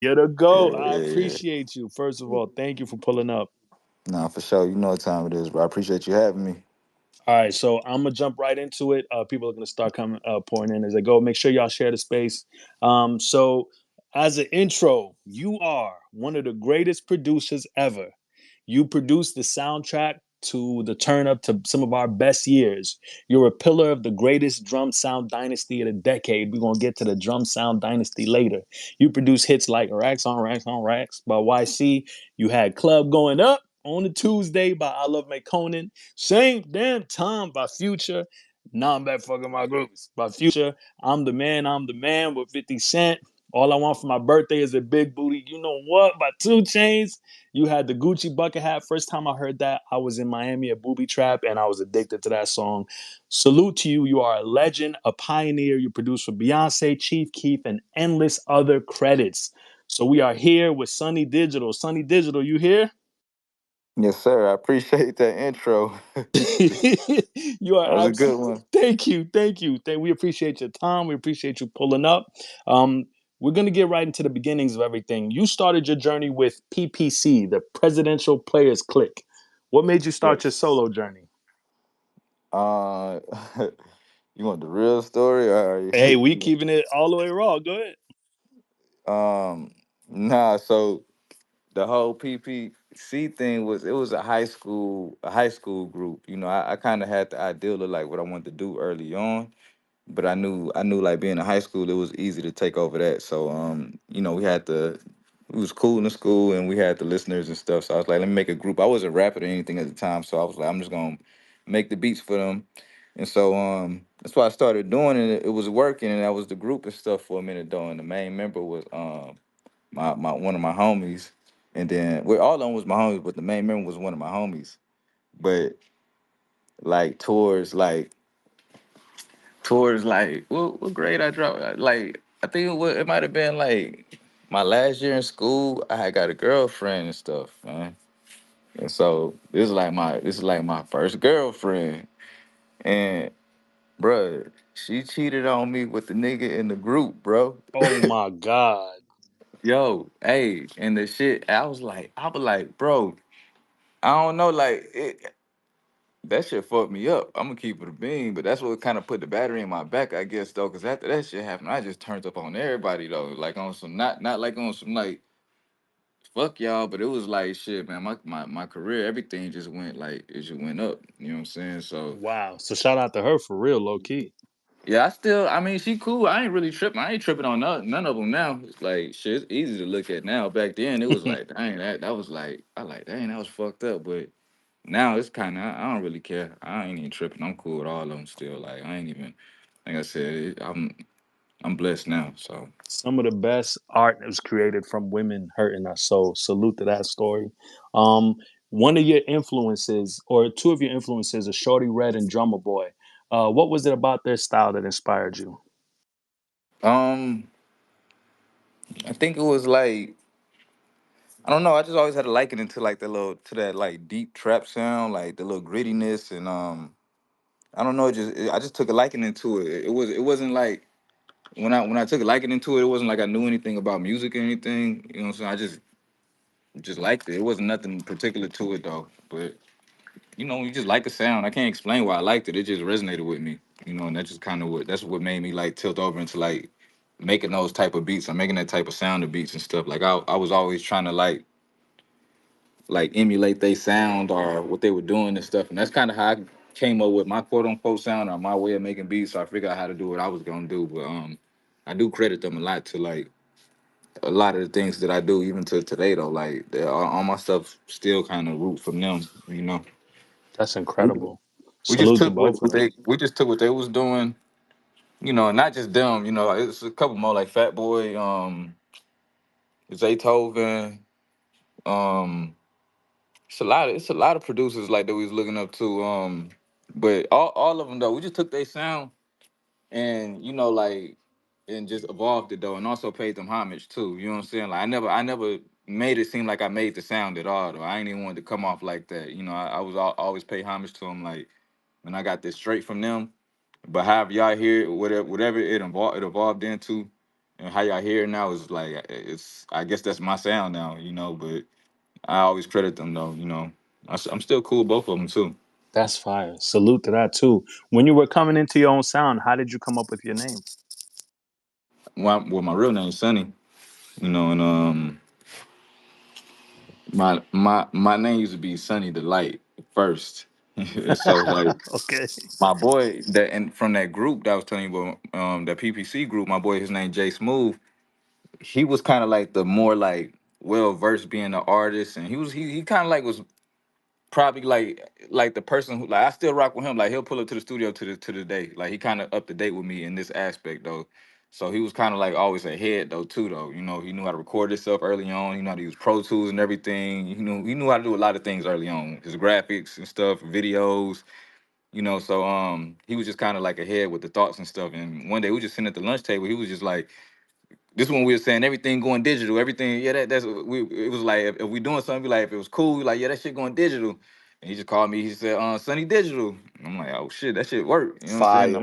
You're the GOAT. Yeah, I yeah, yeah. appreciate you. First of all, thank you for pulling up. Nah, for sure. You know what time it is, bro. I appreciate you having me. All right, so I'm gonna jump right into it. People are gonna start coming pouring in as I go. Make sure y'all share the space. So, as an intro, you are one of the greatest producers ever. You produced the soundtrack to the turn up to some of our best years. You're a pillar of the greatest drum sound dynasty of the decade. We're gonna get to the drum sound dynasty later. You produce hits like Racks on Racks on Racks by YC. You had Club Going Up on a Tuesday by I Love Conan. Same damn time by Future. Now I'm back fucking my groups. By Future, I'm the man with 50 Cent. All I want for my birthday is a big booty. You know what? By 2 Chainz. You had the Gucci bucket hat. First time I heard that, I was in Miami at Booby Trap and I was addicted to that song. Salute to you. You are a legend, a pioneer. You produced for Beyonce, Chief Keef, and endless other credits. So we are here with Sonny Digital. Sonny Digital, you here? Yes, sir. I appreciate that intro. You are That was a good absolutely. one. Thank you, thank you. We appreciate your time. We appreciate you pulling up. Um, we're gonna get right into the beginnings of everything. You started your journey with PPC, the Presidential Players Clique. What made you start your Yes. solo journey? Uh, you want the real story, or Hey, we keeping it all the way raw. Go ahead. um, nah. So the whole PPC thing was, it was a high school group. You know, I kind of had the ideal of like what I wanted to do early on, but I knew like being in high school, it was easy to take over that. So you know, it was cool in the school and we had the listeners and stuff. So I was like, let me make a group. I wasn't rapping or anything at the time, so I was like, I'm just gonna make the beats for them. And so that's why I started doing it. It was working, and that was the group and stuff for a minute though. And the main member was my one of my homies. And then, well, all of them was my homies, but the main member was one of my homies. But like towards what grade I dropped, like I think it might have been like my last year in school. I had got a girlfriend and stuff, man. And so this is like my first girlfriend. And bruh, she cheated on me with the nigga in the group, bro. Oh my God. Yo, hey, and the shit, I was like, bro, I don't know, like that shit fucked me up. I'm gonna keep it a bean, but that's what kind of put the battery in my back, I guess, though. Cause after that shit happened, I just turned up on everybody though, like on some, not like on some like fuck y'all, but it was like shit, man. My career, everything just went like it just went up. You know what I'm saying? So Wow. So shout out to her for real, low key. yeah, I mean, she cool. I ain't really tripping. I ain't tripping on none of them now. It's like shit, it's easy to look at now. Back then, it was like, dang, that was like, I like, dang, that was fucked up. But now it's kind of, I don't really care. I ain't even tripping. I'm cool with all of them still. Like I ain't even, like I said, I'm blessed now. So Some of the best art was created from women hurting us. So salute to that story. Um, one of your influences, or two of your influences, are Shorty Red and Drummer Boy. What was it about their style that inspired you? um, I think it was like, I don't know. I just always had a liking into like that like deep trap sound, like the little grittiness, and I don't know. I just took a liking into it. It wasn't like when I took a liking into it. It wasn't like I knew anything about music or anything. You know what I'm saying? I just liked it. It wasn't nothing particular to it though. But you know, you just like the sound. I can't explain why I liked it. It just resonated with me. You know, and that's just kind of what made me like tilt over into like making those type of beats. I'm making that type of sound of beats and stuff. Like I was always trying to like emulate their sound or what they were doing and stuff. And that's kind of how I came up with my quote unquote sound or my way of making beats. So I figured out how to do what I was gonna do. But I do credit them a lot to like a lot of the things that I do, even to today though. Like all my stuff still kind of root from them. You know, That's we incredible. we just Salute to took both of them. we just took what they was doing. You know, not just them. You know, it's a couple more like Fat Boy, Zaytoven, um. It's a lot of producers like that we was looking up to. But all of them though, we just took their sound and and just evolved it though, and also paid them homage too. You know what I'm saying? Like I never made it seem like I made the sound at all though. I ain't even wanted to come off like that. You know, I was always pay homage to them like when I got this straight from them. But however y'all hear it, whatever it evolved into, and how y'all hear it now is like it's. I guess that's my sound now, you know. But I always credit them though, you know. I'm still cool with both of them too. That's fire. Salute to that too. When you were coming into your own sound, how did you come up with your name? Well, my real name is Sonny, you know, and my name used to be Sonny the Light first. So like Okay. my boy that and from that group that I was telling you about, that PPC group, my boy, his name Jay Smooth. He was kind of like the more like well versed being an artist, and he kind of like was probably like the person who like I still rock with him. Like he'll pull up to the studio to the day. Like he kind of up to date with me in this aspect though. So he was kind of like always ahead though too though. You know he knew how to record himself early on. He knew how to use Pro Tools and everything. He knew how to do a lot of things early on. His graphics and stuff, videos. You know, so he was just kind of like ahead with the thoughts and stuff. And one day we were just sitting at the lunch table. He was just like, this one we were saying everything going digital, everything. Yeah, that's we. It was like if we doing something, be like if it was cool, we like yeah, that shit going digital. And he just called me. He said, Sunny Digital." And I'm like, "Oh shit, that shit work." You know what I'm saying? Fire.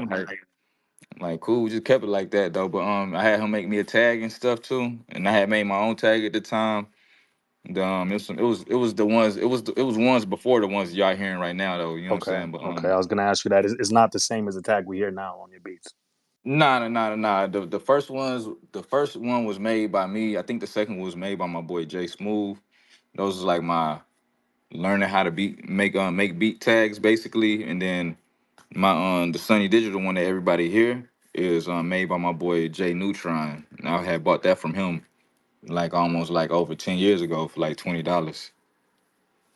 I'm like, cool. We just kept it like that though. But I had him make me a tag and stuff too, and I had made my own tag at the time. And, it was the ones it was ones before the ones y'all hearing right now though. You know what I'm Okay. saying? But Okay. I was gonna ask you that. It's not the same as the tag we hear now on your beats. nah. The first one was made by me. I think the second was made by my boy Jay Smooth. Those is like my learning how to make beat tags basically, and then my the Sunny Digital one that everybody here is made by my boy Jay Neutron. And I had bought that from him like almost like over 10 years ago for like $20.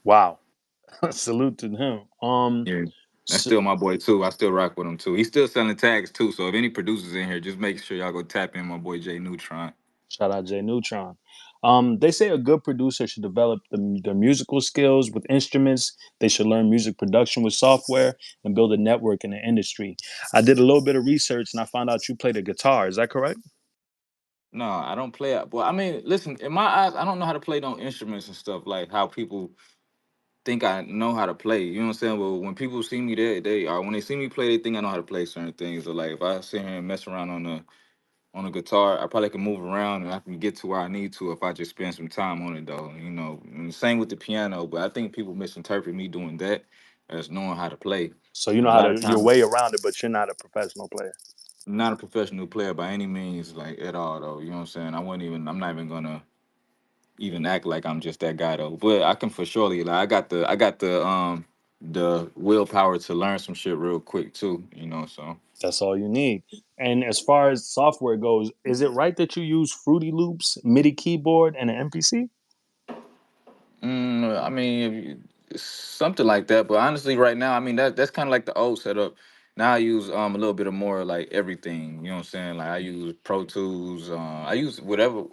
Wow. Salute to him. Yeah, that's So, still my boy too. I still rock with him too. He's still selling tags too. So if any producers in here, just make sure y'all go tap in my boy Jay Neutron. shout out Jay Neutron. They say a good producer should develop their musical skills with instruments. They should learn music production with software and build a network in the industry. I did a little bit of research and I found out you played a guitar. Is that correct? No, I don't play it. Well, I mean, listen, in my eyes, I don't know how to play no instruments and stuff like how people think I know how to play. You know what I'm saying? But when people see me, when they see me play, they think I know how to play certain things. So like if I sit here and mess around on a guitar, I probably can move around and I can get to where I need to if I just spend some time on it though. You know, and same with the piano. But I think people misinterpret me doing that as knowing how to play. So you And know a how lot to of your times, way around it, but you're not a professional player. I'm not a professional player by any means, like at all though. You know what I'm saying? I wouldn't even. I'm not even gonna even act like I'm just that guy though. But I can for surely like I got the willpower to learn some shit real quick too, you know. So That's all you need. And as far as software goes, is it right that you use Fruity Loops, MIDI keyboard, and an MPC? I mean, something like that. But honestly, right now, I mean that's kind of like the old setup. Now I use a little bit of more like everything. You know what I'm saying? Like I use Pro Tools. I use whatever.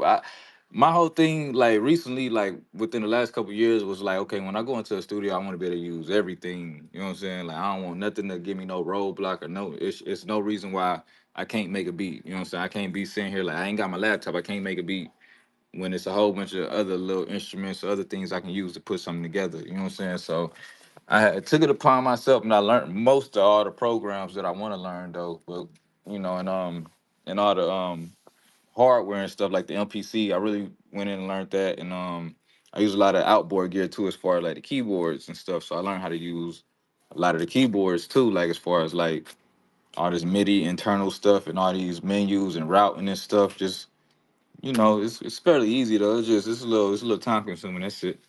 My whole thing, like recently, like within the last couple years, was like, okay, when I go into a studio, I want to be able to use everything. You know what I'm saying? Like I don't want nothing to give me no roadblock or no. It's no reason why I can't make a beat. You know what I'm saying? I can't be sitting here like I ain't got my laptop. I can't make a beat when it's a whole bunch of other little instruments or other things I can use to put something together. You know what I'm saying? So took it upon myself and I learned most of all the programs that I want to learn though. But and all the hardware and stuff like the MPC, I really went in and learned that. And I use a lot of outboard gear too as far as like the keyboards and stuff. So I learned how to use a lot of the keyboards too, like as far as like all this MIDI internal stuff and all these menus and routing and stuff. Just it's fairly easy though. It's a little time consuming. That's it.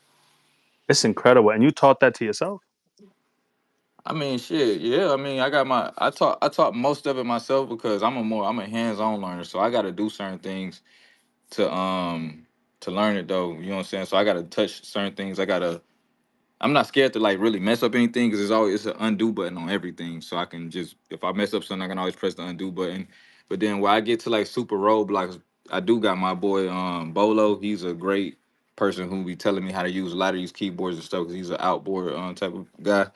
It's incredible. And you taught that to yourself? I mean, shit, yeah. I mean, I taught most of it myself because I'm a hands-on learner, so I got to do certain things to um to learn it though. You know what I'm saying? So I got to touch certain things. I'm not scared to like really mess up anything because it's an undo button on everything. So I can just if I mess up something, I can always press the undo button. But then when I get to like super roadblocks, I do got my boy Bolo. He's a great person who be telling me how to use a lot of these keyboards and stuff because he's an outboard type of guy.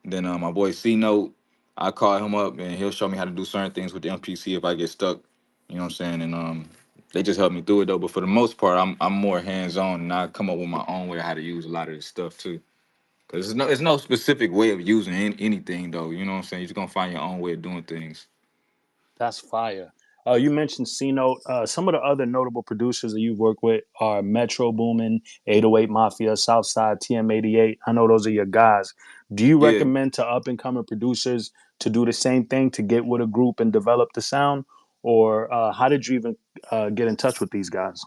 Then my boy C Note, I call him up and he'll show me how to do certain things with the MPC if I get stuck. You know what I'm saying? And they just help me through it though. But for the most part, I'm more hands on and I come up with my own way how to use a lot of this stuff too. Cause it's no specific way of using anything though. You know what I'm saying? You're just gonna find your own way of doing things. That's fire. You mentioned C Note. Some of the other notable producers that you've worked with are Metro Boomin, 808 Mafia, Southside, TM88. I know those are your guys. Do you Yeah, recommend to up and coming producers to do the same thing to get with a group and develop the sound? Or how did you even get in touch with these guys?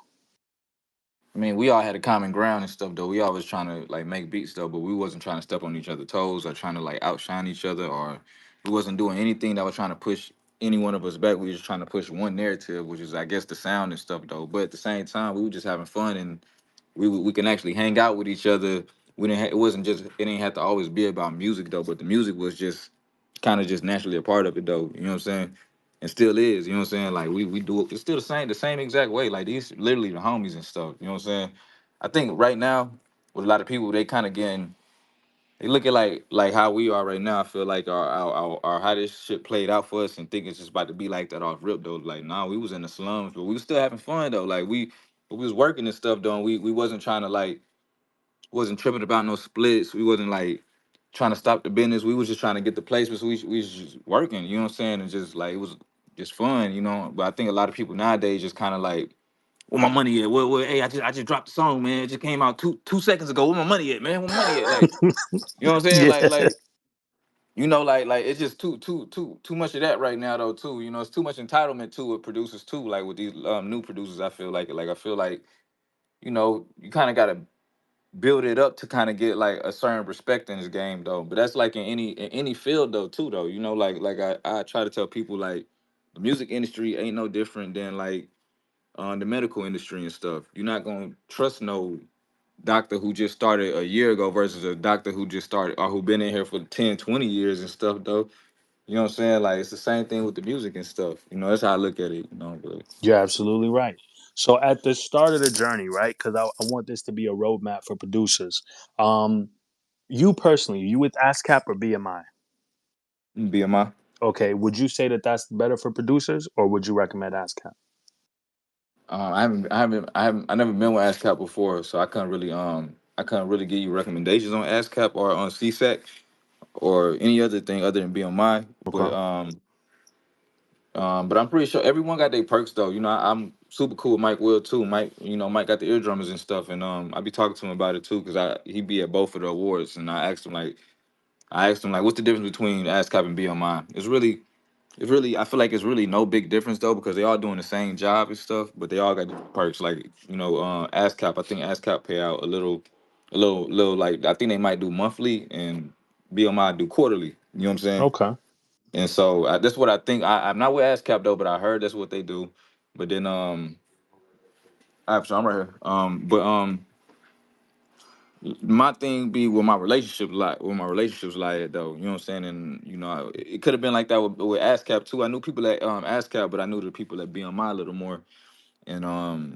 I mean, we all had a common ground and stuff though. We always trying to like make beats though, but we wasn't trying to step on each other's toes or trying to like outshine each other, or we wasn't doing anything that was trying to push any one of us back. We was just trying to push one narrative, which is I guess the sound and stuff though. But at the same time, we were just having fun, and we can actually hang out with each other. We didn't. It wasn't just. It didn't have to always be about music though. But the music was just kind of just naturally a part of it though. You know what I'm saying? And still is. You know what I'm saying? Like we do it. It's still the same exact way. Like these literally the homies and stuff. You know what I'm saying? I think right now with a lot of people, they kind of getting. They look at like how we are right now. I feel like our how this shit played out for us and think it's just about to be like that off rip though. Like nah, we was in the slums, but we was still having fun though. Like we was working and stuff though. And we wasn't trying to like wasn't tripping about no splits. We wasn't like trying to stop the business. We was just trying to get the placements. We was just working, you know what I'm saying? And just like it was just fun, you know. But I think a lot of people nowadays just kind of like, where my money at? Hey, I just dropped the song, man. It just came out two seconds ago. Where my money at, man? Where my money at? Like, you know what I'm saying? Yeah. Like you know, like it's just too much of that right now though too. You know, it's too much entitlement to with producers too. Like with these new producers, I feel like I feel like you know you kind of gotta build it up to kind of get like a certain respect in this game though. But that's like in any field though too though. You know, like I try to tell people like the music industry ain't no different than like the medical industry and stuff. You're not gonna trust no doctor who just started a year ago versus a doctor who just started or who been in here for 10, 20 years and stuff though. You know what I'm saying? Like it's the same thing with the music and stuff. You know, that's how I look at it, you know, but You're absolutely right. So at the start of the journey, right? Because I want this to be a roadmap for producers. Um, you personally, you with ASCAP or BMI? BMI. Okay, would you say that that's better for producers, or would you recommend ASCAP? I never been with ASCAP before, so I couldn't really give you recommendations on ASCAP or on CSAC or any other thing other than BMI. Okay. But I'm pretty sure everyone got their perks though. You know, I'm super cool with Mike Will too. Mike, you know, Mike got the eardrummers and stuff, and I be talking to him about it too, cause he be at both of the awards, and I asked him like, what's the difference between ASCAP and BMI? I feel like it's really no big difference though because they all doing the same job and stuff, but they all got different perks. Like you know, ASCAP, I think ASCAP pay out a little like I think they might do monthly and BMI do quarterly. You know what I'm saying? Okay. And so that's what I think. I'm not with ASCAP though, but I heard that's what they do. But then actually I'm right here. My thing be with my relationship like with my relationships like though, you know what I'm saying? And you know, it could have been like that with ASCAP too. I knew people at ASCAP, but I knew the people at BMI a little more. And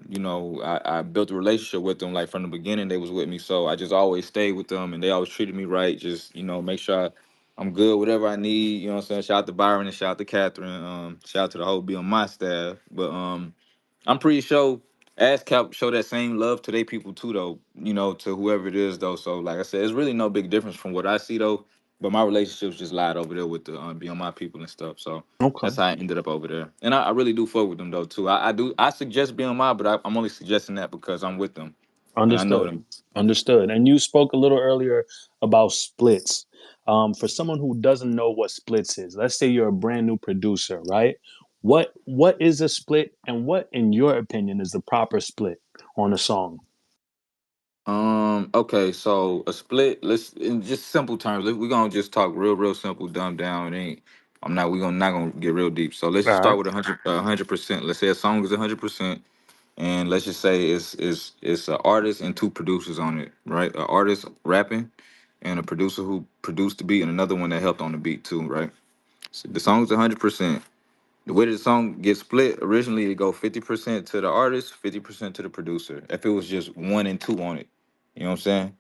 you know, I built a relationship with them like from the beginning. They was with me, so I just always stayed with them, and they always treated me right. Just you know, make sure I'm good, whatever I need. You know what I'm saying? Shout out to Byron and shout out to Catherine. Shout out to the whole BMI staff. But I'm pretty sure ASCAP show that same love to their people too, though. You know, to whoever it is, though. So, like I said, it's really no big difference from what I see, though. But my relationships just lied over there with the BMI people and stuff. So Okay. that's how I ended up over there. And I really do fuck with them though too. I suggest BMI, but I'm only suggesting that because I'm with them and I know Understood. them. Understood. And you spoke a little earlier about splits. For someone who doesn't know what splits is, let's say you're a brand new producer, right? What is a split, and what, in your opinion, is the proper split on a song? Okay, so a split. Let's in just simple terms. We're gonna just talk real simple, dumb down. It ain't. I'm not. We're gonna not gonna get real deep. So let's All just start right. with 100%. Let's say a song is 100%, and let's just say it's an artist and two producers on it, right? An artist rapping, and a producer who produced the beat, and another one that helped on the beat too, right? So the song's 100%. The way the song gets split, originally it go 50% to the artist, 50% to the producer. If it was just one and two on it. You know what I'm saying?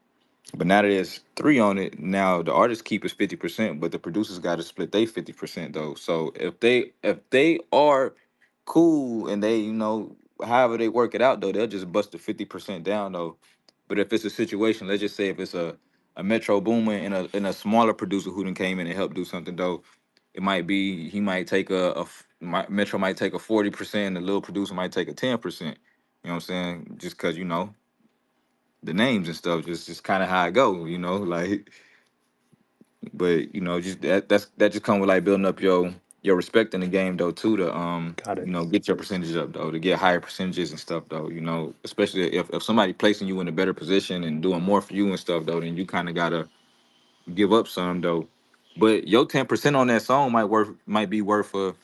But now that there's three on it, now the artist keep is 50%, but the producers gotta split they 50% though. So if they are cool and they, you know, however they work it out though, they'll just bust the 50% down though. But if it's a situation, let's just say if it's a Metro Boomin and a smaller producer who then came in and helped do something though, it might be he might take Metro might take a 40%, the little producer might take a 10%. You know what I'm saying? Just because the names and stuff, just kind of how I go. Like, but just that just come with like building up your respect in the game though too, to Got it. get your percentage up though, to get higher percentages and stuff though. Especially if somebody placing you in a better position and doing more for you and stuff though, then you kind of gotta give up some though. But your 10% on that song might be worth a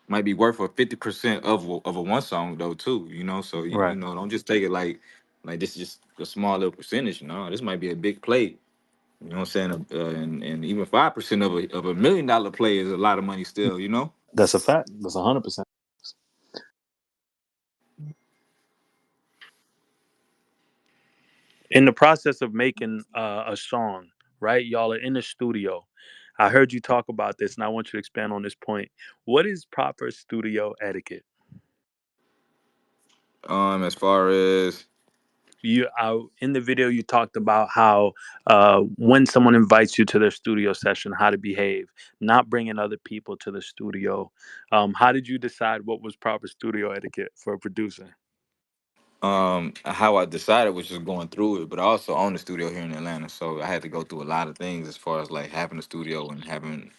50% of a one song though too. So Right. don't just take it like this is just a small little percentage. This might be a big play. You know what I'm saying? And even 5% of $1 million play is a lot of money still. That's a fact. That's 100%. In the process of making a song, right? Y'all are in the studio. I heard you talk about this, and I want you to expand on this point. What is proper studio etiquette? As far as In the video, you talked about how when someone invites you to their studio session, how to behave, not bringing other people to the studio. How did you decide what was proper studio etiquette for a producer? how I decided was just going through it, but I also own the studio here in Atlanta, so I had to go through a lot of things as far as like having a studio and having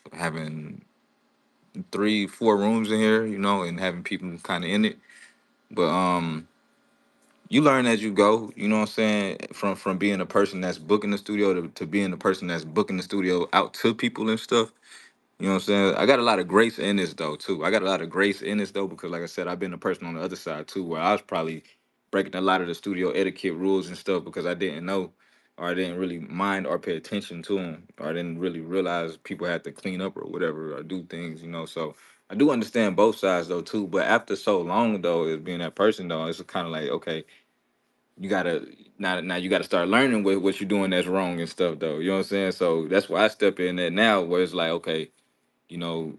3 4 rooms in here, and having people kind of in it. But you learn as you go, you know what I'm saying, from being a person that's booking the studio to being the person that's booking the studio out to people and stuff. You know what I'm saying? I got a lot of grace in this though too. I got a lot of grace in this though because like I said, I've been a person on the other side too where I was probably breaking a lot of the studio etiquette rules and stuff because I didn't know or I didn't really mind or pay attention to them or I didn't really realize people had to clean up or whatever or do things. So I do understand both sides though too. But after so long though, as being that person though, it's kind of like okay, you gotta now you gotta start learning what you're doing that's wrong and stuff though. You know what I'm saying? So that's why I step in there now where it's like okay, you know,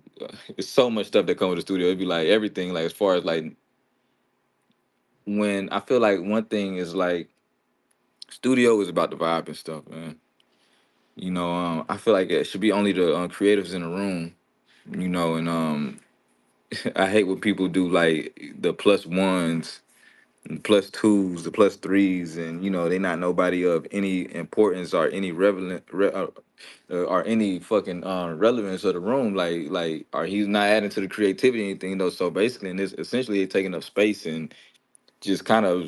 it's so much stuff that comes with the studio. It'd be like everything, like as far as like when I feel like one thing is like studio is about the vibe and stuff, man. I feel like it should be only the creatives in the room, and I hate when people do like the plus ones, and plus twos, the plus threes, and they not nobody of any importance or any or any fucking relevance of the room. Or he's not adding to the creativity or anything though. So basically, in this, essentially, it's taking up space and just kind of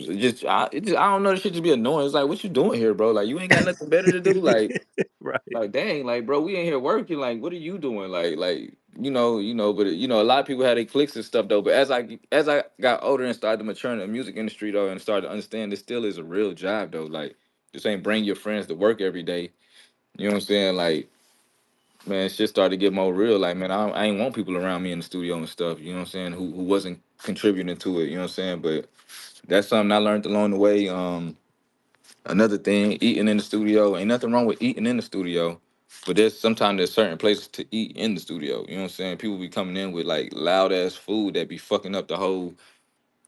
I don't know. This shit just be annoying. It's like, what you doing here, bro? Like, you ain't got nothing better to do. Right. Like, dang, like, bro, we ain't here working. Like, what are you doing? But a lot of people had their clicks and stuff though. But as I got older and started to mature in the music industry though, and started to understand this still is a real job though. Like, just ain't bring your friends to work every day. You know what I'm saying? Like, man, shit started to get more real. Like, man, I ain't want people around me in the studio and stuff. You know what I'm saying? Who wasn't contributing to it. You know what I'm saying? But that's something I learned along the way. Another thing, eating in the studio. Ain't nothing wrong with eating in the studio, but there's certain places to eat in the studio. You know what I'm saying? People be coming in with like loud ass food that be fucking up the whole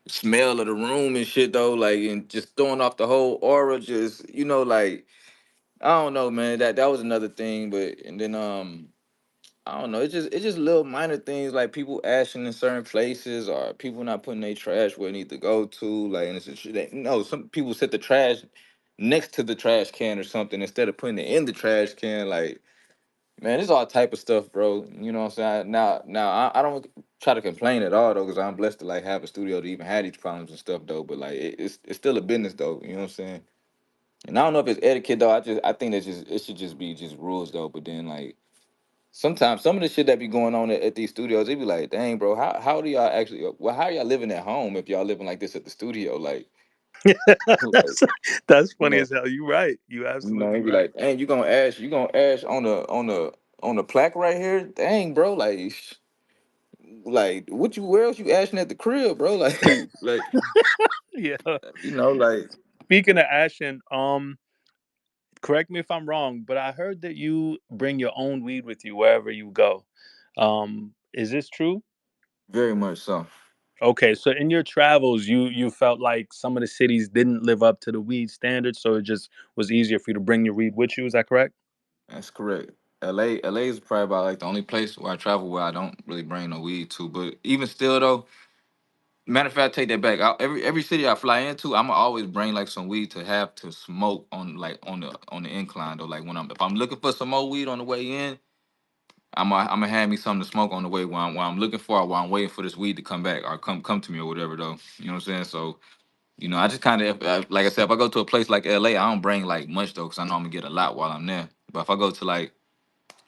smell of the room and shit though, like and just throwing off the whole aura. Just like I don't know, man. That was another thing, but and then I don't know. It's just little minor things like people ashing in certain places or people not putting their trash where it need to go to. Like, and it's just, some people set the trash next to the trash can or something instead of putting it in the trash can. Like, man, it's all type of stuff, bro. You know what I'm saying? Now, I don't try to complain at all though, because I'm blessed to like have a studio to even have these problems and stuff though. But like, it's still a business though. You know what I'm saying? And I don't know if it's etiquette though. I think that just it should just be just rules though. But then like sometimes some of the shit that be going on at these studios, they be like, dang, bro, how do y'all actually well, how are y'all living at home if y'all living like this at the studio? Like, like that's that's you funny know, as hell. You right. You they absolutely be right. like, dang, you gonna ash on the plaque right here? Dang, bro, like what you where else you ashing at the crib, bro? Like Yeah. like Speaking of Ashen, correct me if I'm wrong, but I heard that you bring your own weed with you wherever you go. Is this true? very much so. Okay, so in your travels, you felt like some of the cities didn't live up to the weed standards, so it just was easier for you to bring your weed with you. Is that correct? That's correct. LA is probably about like the only place where I travel where I don't really bring no weed to. But even still though, matter of fact, take that back. Every city I fly into, I'ma always bring like some weed to have to smoke on like on the incline though. Like when I'm if I'm looking for some more weed on the way in, I'm gonna have me something to smoke on the way while I'm looking for or while I'm waiting for this weed to come back or come to me or whatever though. You know what I'm saying? So I just kind of like I said, if I go to a place like LA, I don't bring like much though, cause I know I'm gonna get a lot while I'm there. But if I go to like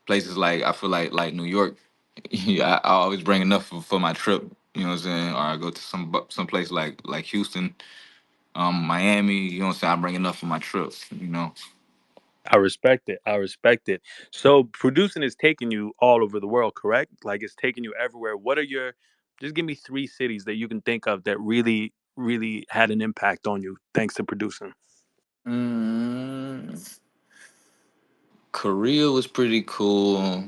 places like I feel like New York, yeah, I always bring enough for my trip. You know what I'm saying? Or I go to some place like Houston, Miami. You know what I'm saying? I bring enough for my trip. You know. I respect it. I respect it. So producing is taking you all over the world, correct? Like it's taking you everywhere. What are your just give me three cities that you can think of that really, really had an impact on you thanks to producing. Mm, Korea was pretty cool.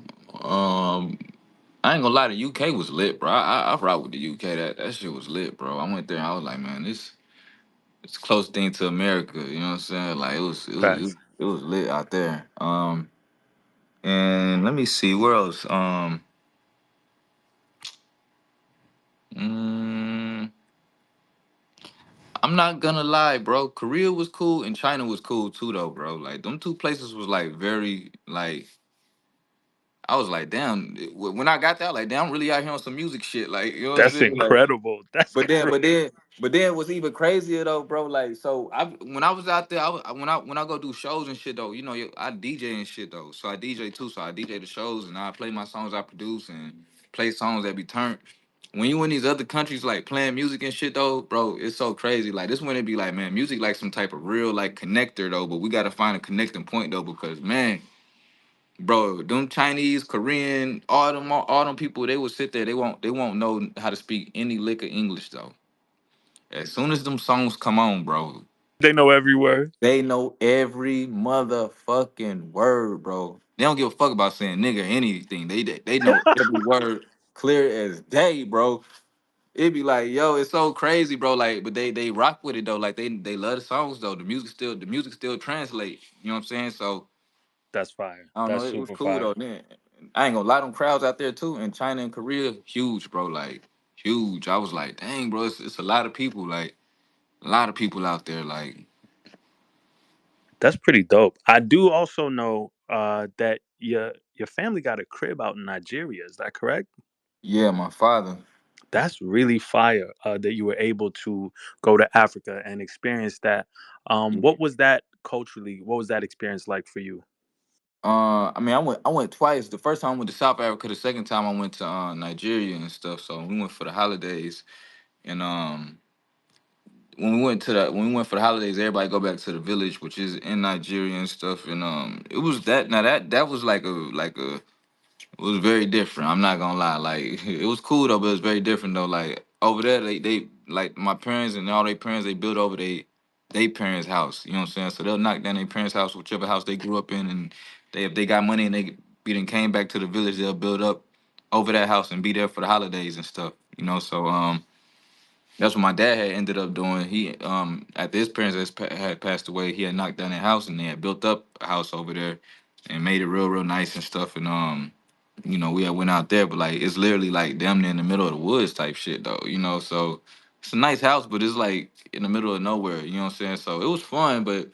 I ain't gonna lie, the UK was lit, bro. I rock with the UK. That shit was lit, bro. I went there. And I was like, man, this it's the closest thing to America. You know what I'm saying? Like Facts. it was lit out there. And let me see where else. Mm, I'm not gonna lie, bro. Korea was cool and China was cool too, though, bro. Like them two places was like very like. I was like, damn. When I got there, I was like, damn, I'm really out here on some music shit. Like, you know what I'm That's saying? Like, incredible. That's But then, crazy. but then, but then, what's even crazier though, bro? Like, so I when I was out there, when I go do shows and shit though, I DJ and shit though. So I DJ too. So I DJ the shows and I play my songs I produce and play songs that be turned. When you in these other countries like playing music and shit though, bro, it's so crazy. Like this when it be like, man, music like some type of real like connector though. But we gotta find a connecting point though because man, bro, them Chinese, Korean, all them people, they will sit there. They won't know how to speak any lick of English though. As soon as them songs come on, bro, They know every word. they know every motherfucking word, bro. They don't give a fuck about saying nigga or anything. They know every word clear as day, bro. It be like, yo, it's so crazy, bro. Like, but they rock with it though. Like they love the songs though. The music still translate. You know what I'm saying? So That's fire. I don't know. That's It was super cool fire. though. Then I ain't gonna lie, them crowds out there too in China and Korea, huge, bro. Like huge. I was like, dang, bro, it's a lot of people. Like a lot of people out there. Like That's pretty dope. I do also know that your family got a crib out in Nigeria. Is that correct? yeah, my father. That's really fire that you were able to go to Africa and experience that. What was that culturally? What was that experience like for you? I mean, I went twice. The first time I went to South Africa. The second time I went to Nigeria and stuff. So we went for the holidays. And when we went for the holidays, everybody go back to the village, which is in Nigeria and stuff. And it was that. Now that was like a it was very different. I'm not gonna lie. Like it was cool though, but it was very different though. Like over there, they like my parents and all their parents, they built over they parents' house. You know what I'm saying? So they'll knock down their parents' house, whichever house they grew up in, and if they got money and they be then came back to the village, they'll build up over that house and be there for the holidays and stuff. So that's what my dad had ended up doing. He after his parents had passed away, he had knocked down their house and they had built up a house over there and made it real nice and stuff. And we had went out there, but like it's literally like damn near in the middle of the woods type shit though. So it's a nice house, but it's like in the middle of nowhere. You know what I'm saying? So it was fun, but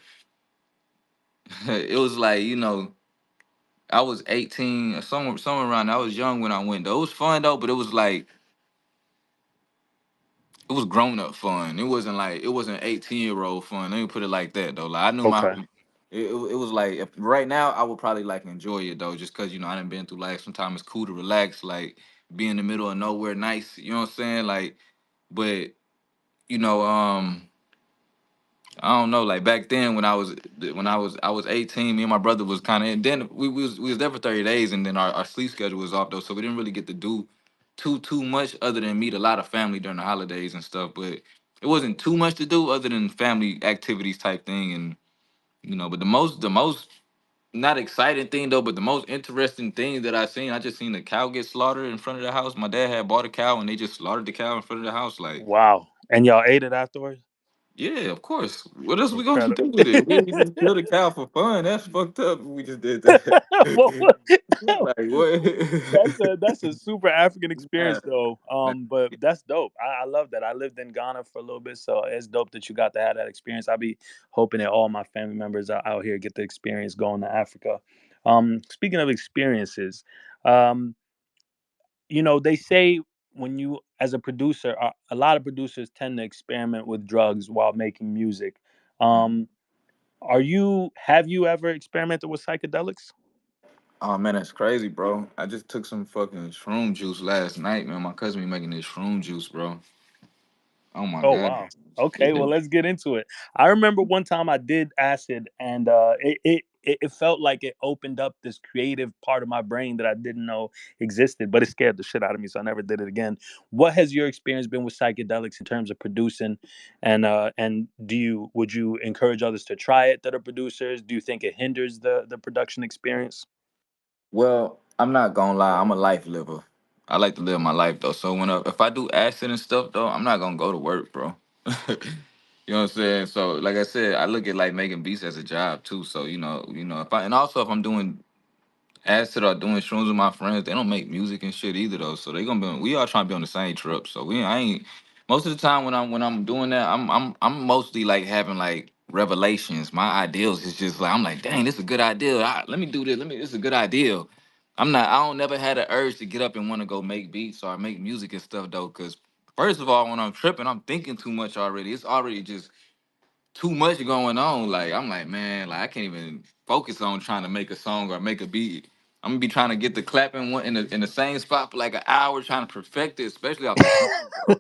it was like I was 18 or somewhere around. I was young when I went though. It was fun though, but it was grown up fun. It wasn't 18-year-old fun. Let me put it like that though. Like I knew my Okay. it was like if, right now I would probably like enjoy it though, just cause I done been through life. Sometimes it's cool to relax, like be in the middle of nowhere, nice. You know what I'm saying? Like, but you know, I don't know. Like back then when I was 18, me and my brother was kind of, and then we was there for 30 days, and then our sleep schedule was off though, so we didn't really get to do too much other than meet a lot of family during the holidays and stuff. But it wasn't too much to do other than family activities type thing, and But the most not exciting thing though, but the most interesting thing that I just seen a cow get slaughtered in front of the house. My dad had bought a cow and they just slaughtered the cow in front of the house, like. Wow. And y'all ate it afterwards? Yeah, of course. What else we gonna Incredible. do with it? We ain't just kill the cow for fun. That's fucked up. We just did that. Well, Like what? that's a super African Nah, experience though. nah. But that's dope. I love that. I lived in Ghana for a little bit, so it's dope that you got to have that experience. I'll be hoping that all my family members out here get the experience going to Africa. Speaking of experiences, um, they say when you as a producer, a lot of producers tend to experiment with drugs while making music. Um, have you ever experimented with psychedelics? Oh man, that's crazy, bro. I just took some fucking shroom juice last night, man. My cousin be making this shroom juice, bro. Oh my Oh god. wow. Okay, Yeah. well let's get into it. I remember one time I did acid, and it felt like it opened up this creative part of my brain that I didn't know existed, but it scared the shit out of me, so I never did it again. What has your experience been with psychedelics in terms of producing, and would you encourage others to try it that are producers? Do you think it hinders the production experience? Well, I'm not gonna lie, I'm a life liver. I like to live my life though. So if I do acid and stuff though, I'm not gonna go to work, bro. You know what I'm saying? So like I said, I look at like making beats as a job too. So if I and also if I'm doing acid or doing shrooms with my friends, they don't make music and shit either though. So they gonna be we all trying to be on the same trip. So I ain't most of the time when I'm doing that, I'm mostly like having like revelations. My ideals is just like I'm like, dang, this is a good idea. Let me do this. This is a good idea. I don't never had an urge to get up and want to go make beats or make music and stuff though. Cause first of all, when I'm tripping, I'm thinking too much already. It's already just too much going on. Like I'm like, man, like I can't even focus on trying to make a song or make a beat. I'm gonna be trying to get the clapping one in the same spot for like an hour, trying to perfect it, especially off the drums, bro.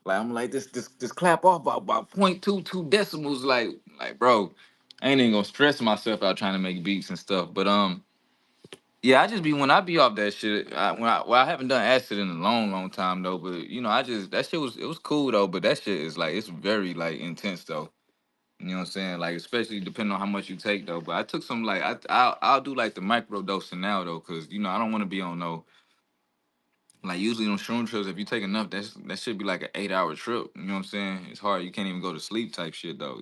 Like I'm like this clap off by point two decimals. Like bro, I ain't even gonna stress myself out trying to make beats and stuff. But yeah, I just be when I be off that shit. I haven't done acid in a long time though. But I just that shit was cool though. But that shit is like it's very like intense though. You know what I'm saying? Like, especially depending on how much you take, though. But I took some, like, I'll do, like, the micro dosing now, though, because, I don't want to be on no, like, usually on shroom trips, if you take enough, that should be, like, an 8-hour trip. You know what I'm saying? It's hard. You can't even go to sleep type shit, though.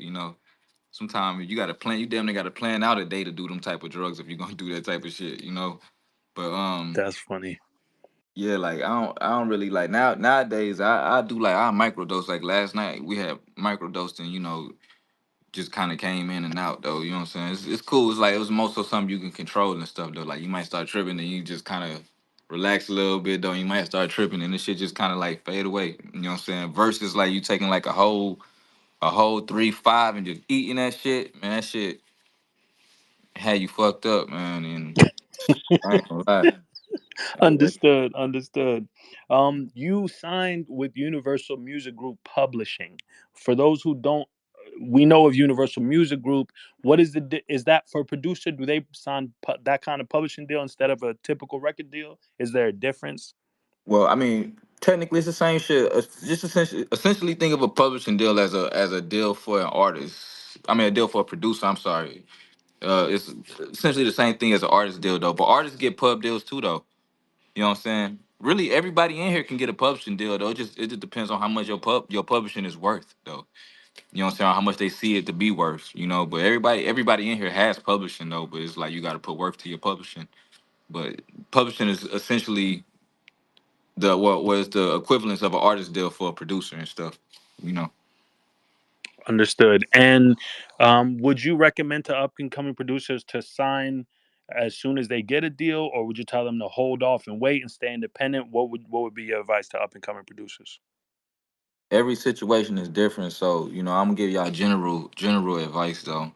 Sometimes you got to plan, you damn near got to plan out a day to do them type of drugs if you're going to do that type of shit. But, That's funny. yeah, like, I don't really, like, nowadays, I do, like, I microdose. Like, last night, we had microdosed and, just kind of came in and out though. You know what I'm saying? It's cool. It's like it was most of something you can control and stuff though. Like you might start tripping and you just kind of relax a little bit though. You might start tripping and this shit just kind of like fade away. You know what I'm saying? Versus like you taking like a whole 3-5 and just eating that shit. Man, that shit had you fucked up, man. And I ain't gonna lie. Like that. Understood, understood. You signed with Universal Music Group Publishing. For those who don't, we know of Universal Music Group. What is is that for a producer? Do they sign that kind of publishing deal instead of a typical record deal? Is there a difference? Well, I mean, technically it's the same shit. Just essentially think of a publishing deal as a deal for an artist. I mean, a deal for a producer. I'm sorry. It's essentially the same thing as an artist deal though. But artists get pub deals too though. You know what I'm saying? Really, everybody in here can get a publishing deal though. It just depends on how much your publishing is worth though. You know what I'm saying? How much they see it to be worth. But everybody in here has publishing though. But it's like you got to put work to your publishing. But publishing is essentially the what was the equivalence of an artist deal for a producer and stuff. You know. Understood. And would you recommend to up and coming producers to sign as soon as they get a deal, or would you tell them to hold off and wait and stay independent? What would be your advice to up and coming producers? Every situation is different, so I'm gonna give y'all general advice though.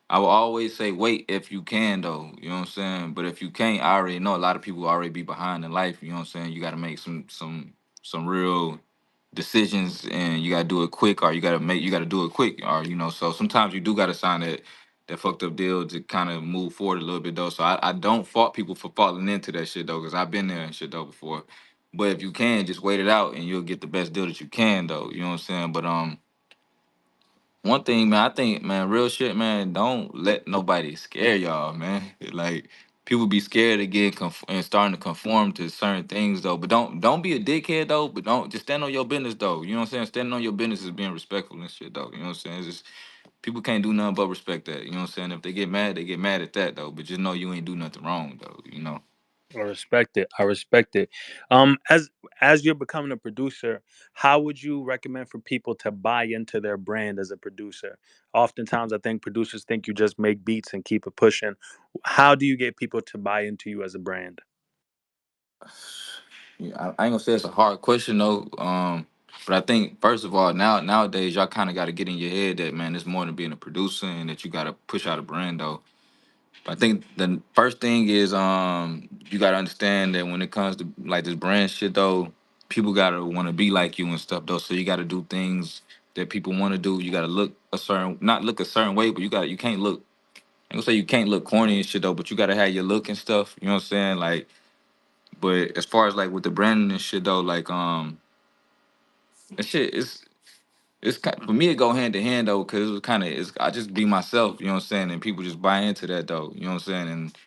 I will always say wait if you can though, you know what I'm saying? But if you can't, I already know a lot of people already be behind in life, you know what I'm saying? You gotta make some real decisions and you gotta do it quick or you gotta do it quick or so sometimes you do gotta sign that fucked up deal to kind of move forward a little bit though. So I don't fault people for falling into that shit though, because I've been there and shit though before. But if you can, just wait it out and you'll get the best deal that you can though. You know what I'm saying? But one thing, man, I think, man, real shit, man, don't let nobody scare y'all, man. Like people be scared of getting and starting to conform to certain things though. But don't be a dickhead though. But don't just stand on your business though. You know what I'm saying? Standing on your business is being respectful and shit though. You know what I'm saying? It's just people can't do nothing but respect that. You know what I'm saying? If they get mad, they get mad at that though. But just know you ain't do nothing wrong though. You know. I respect it. I respect it. As you're becoming a producer, how would you recommend for people to buy into their brand as a producer? Oftentimes, I think producers think you just make beats and keep it pushing. How do you get people to buy into you as a brand? Yeah, I ain't gonna say it's a hard question though. But I think first of all, nowadays y'all kind of got to get in your head that man, it's more than being a producer and that you got to push out a brand though. But I think the first thing is you got to understand that when it comes to like this brand shit though, people gotta want to be like you and stuff though. So you got to do things that people want to do. You got to look a certain, not look a certain way, but you can't look. I'm gonna say you can't look corny and shit though, but you gotta have your look and stuff. You know what I'm saying? Like, but as far as like with the branding and shit though, like that shit it's for me it go hand to hand though, cause it was kind of it's I just be myself. You know what I'm saying? And people just buy into that though. You know what I'm saying? And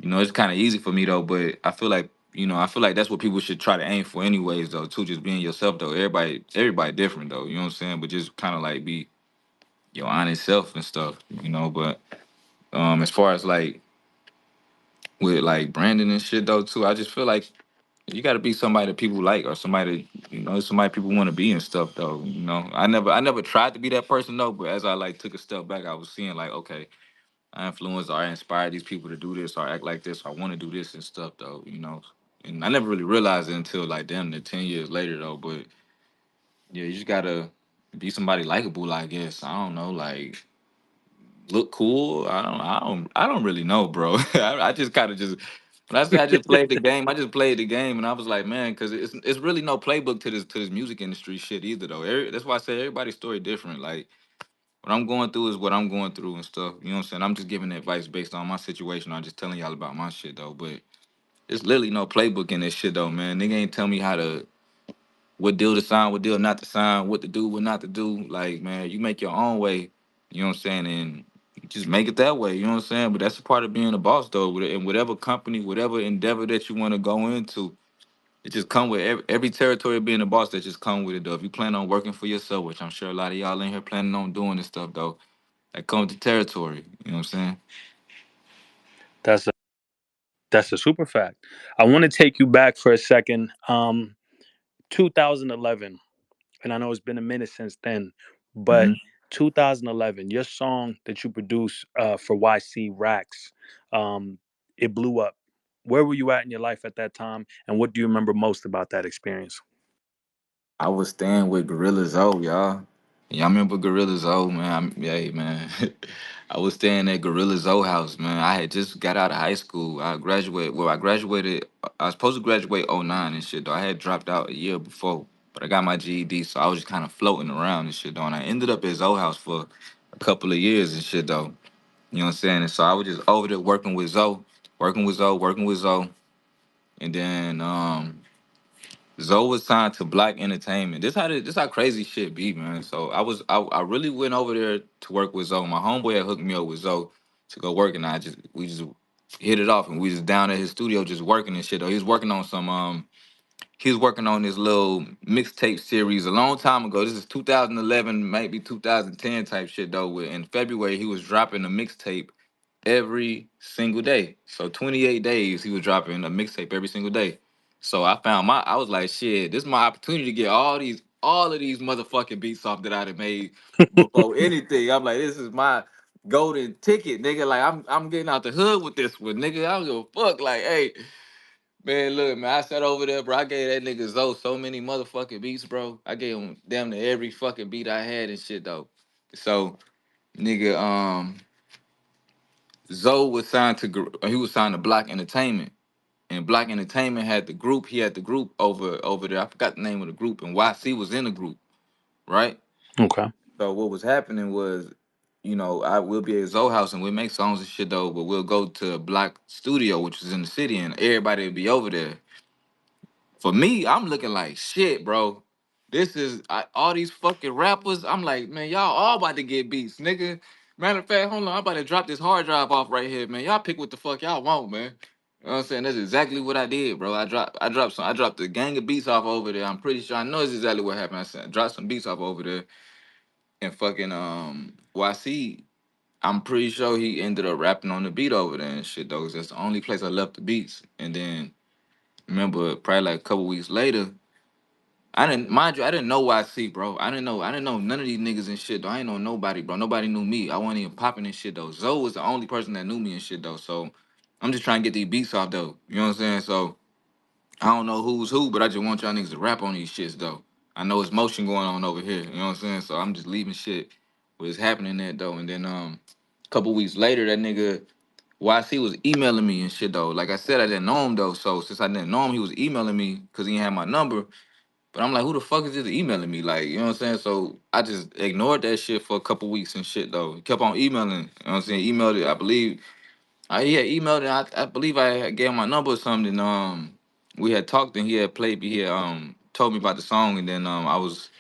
you know it's kind of easy for me though, but I feel like I feel like that's what people should try to aim for anyways though. Too, just being yourself though. Everybody different though. You know what I'm saying? But just kind of like be your honest self and stuff. But as far as like with like branding and shit though too, I just feel like you got to be somebody that people like or somebody somebody people want to be and stuff though. I never tried to be that person though, but as I like took a step back, I was seeing like, okay, I influence or I inspire these people to do this or act like this or I want to do this and stuff though. And I never really realized it until like damn near 10 years later though. But yeah, you just gotta be somebody likable, I guess. I don't know, like look cool. I don't really know, bro. I just kind of just when I say I just played the game, I just played the game, and I was like, man, because it's really no playbook to this music industry shit either though. That's why I say everybody's story different. Like what I'm going through is what I'm going through and stuff. You know what I'm saying? I'm just giving advice based on my situation. I'm just telling y'all about my shit though. But it's literally no playbook in this shit though, man. Nigga ain't tell me how to what deal to sign, what deal not to sign, what to do, what not to do. Like, man, you make your own way. You know what I'm saying? And you just make it that way. You know what I'm saying? But that's a part of being a boss, though. In whatever company, whatever endeavor that you want to go into, it just come with every territory of being a boss. That just come with it, though. If you plan on working for yourself, which I'm sure a lot of y'all in here planning on doing this stuff, though, that comes with the territory. You know what I'm saying? That's a that's a super fact. I want to take you back for a second. 2011, and I know it's been a minute since then, but Hmm. 2011, your song that you produced for YC Racks, um, it blew up. Where were you at in your life at that time, and what do you remember most about that experience? I was staying with Gorilla Zoe, y'all. Y'all remember Gorilla Zoe, man? Hey, man. I was staying at Gorilla Zoe house, man. I had just got out of high school. I graduated. Well, I graduated. I was supposed to graduate '09 and shit, though. I had dropped out a year before, but I got my GED, so I was just kind of floating around and shit, though. And I ended up at Zoe house for a couple of years and shit, though. You know what I'm saying? And so I was just over there working with Zoe, working with Zoe. And then Zoe was signed to Black Entertainment. This how crazy shit be, man. So I really went over there to work with Zoe. My homeboy had hooked me up with Zoe to go work, and we just hit it off, and we just down at his studio just working and shit. Though he was working on he was working on this little mixtape series a long time ago. This is 2011, maybe 2010 type shit though. In February, he was dropping a mixtape every single day. So 28 days he was dropping a mixtape every single day. So I was like, shit, this is my opportunity to get all of these motherfucking beats off that I'd have made before anything. I'm like, this is my golden ticket, nigga. Like I'm getting out the hood with this one, nigga. I don't give a fuck. Like, hey, man, look, man, I sat over there, bro. I gave that nigga Zoe so many motherfucking beats, bro. I gave him damn near every fucking beat I had and shit though. So, nigga, Zoe was signed to he was signed to Black Entertainment, and Black Entertainment had the group. He had the group over there. I forgot the name of the group, and YC was in the group, right? Okay. So what was happening was, I will be at Zoe house and we'll make songs and shit though, but we'll go to a Black studio, which is in the city, and everybody will be over there. For me, I'm looking like shit, bro. All these fucking rappers. I'm like, man, y'all all about to get beats, nigga. Matter of fact, hold on, I'm about to drop this hard drive off right here, man. Y'all pick what the fuck y'all want, man. You know what I'm saying? That's exactly what I did, bro. I dropped a gang of beats off over there. I'm pretty sure I know it's exactly what happened. I said I dropped some beats off over there and fucking YC. I'm pretty sure he ended up rapping on the beat over there and shit though. 'Cause that's the only place I left the beats. And then remember probably like a couple weeks later, I didn't mind you, I didn't know YC, bro. I didn't know none of these niggas and shit though. I ain't know nobody, bro. Nobody knew me. I wasn't even popping and shit though. Zoe was the only person that knew me and shit though. So I'm just trying to get these beats off though. You know what I'm saying? So I don't know who's who, but I just want y'all niggas to rap on these shits though. I know it's motion going on over here. You know what I'm saying? So I'm just leaving shit what's happening there though. And then a couple weeks later, that nigga YC was emailing me and shit though. Like I said, I didn't know him though. So since I didn't know him, he was emailing me because he had my number. But I'm like, who the fuck is this emailing me? Like, you know what I'm saying? So I just ignored that shit for a couple weeks and shit though. He kept on emailing. You know what I'm saying? Emailed it. I believe he had emailed it. I believe I had gave him my number or something. We had talked and he had played. He had told me about the song and then I was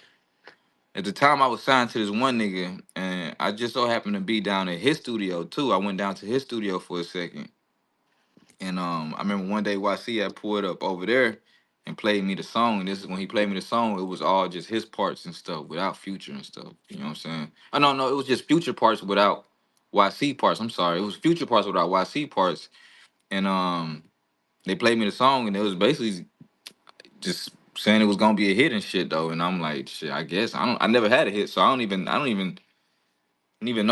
at the time I was signed to this one nigga and I just so happened to be down at his studio too. I went down to his studio for a second. And I remember one day YC had pulled up over there and played me the song. And this is when he played me the song, it was all just his parts and stuff without Future and stuff. You know what I'm saying? I don't know, it was just Future parts without YC parts. I'm sorry. It was Future parts without YC parts. And they played me the song and it was basically just saying it was gonna be a hit and shit though. And I'm like, shit, I guess. I never had a hit, so I didn't even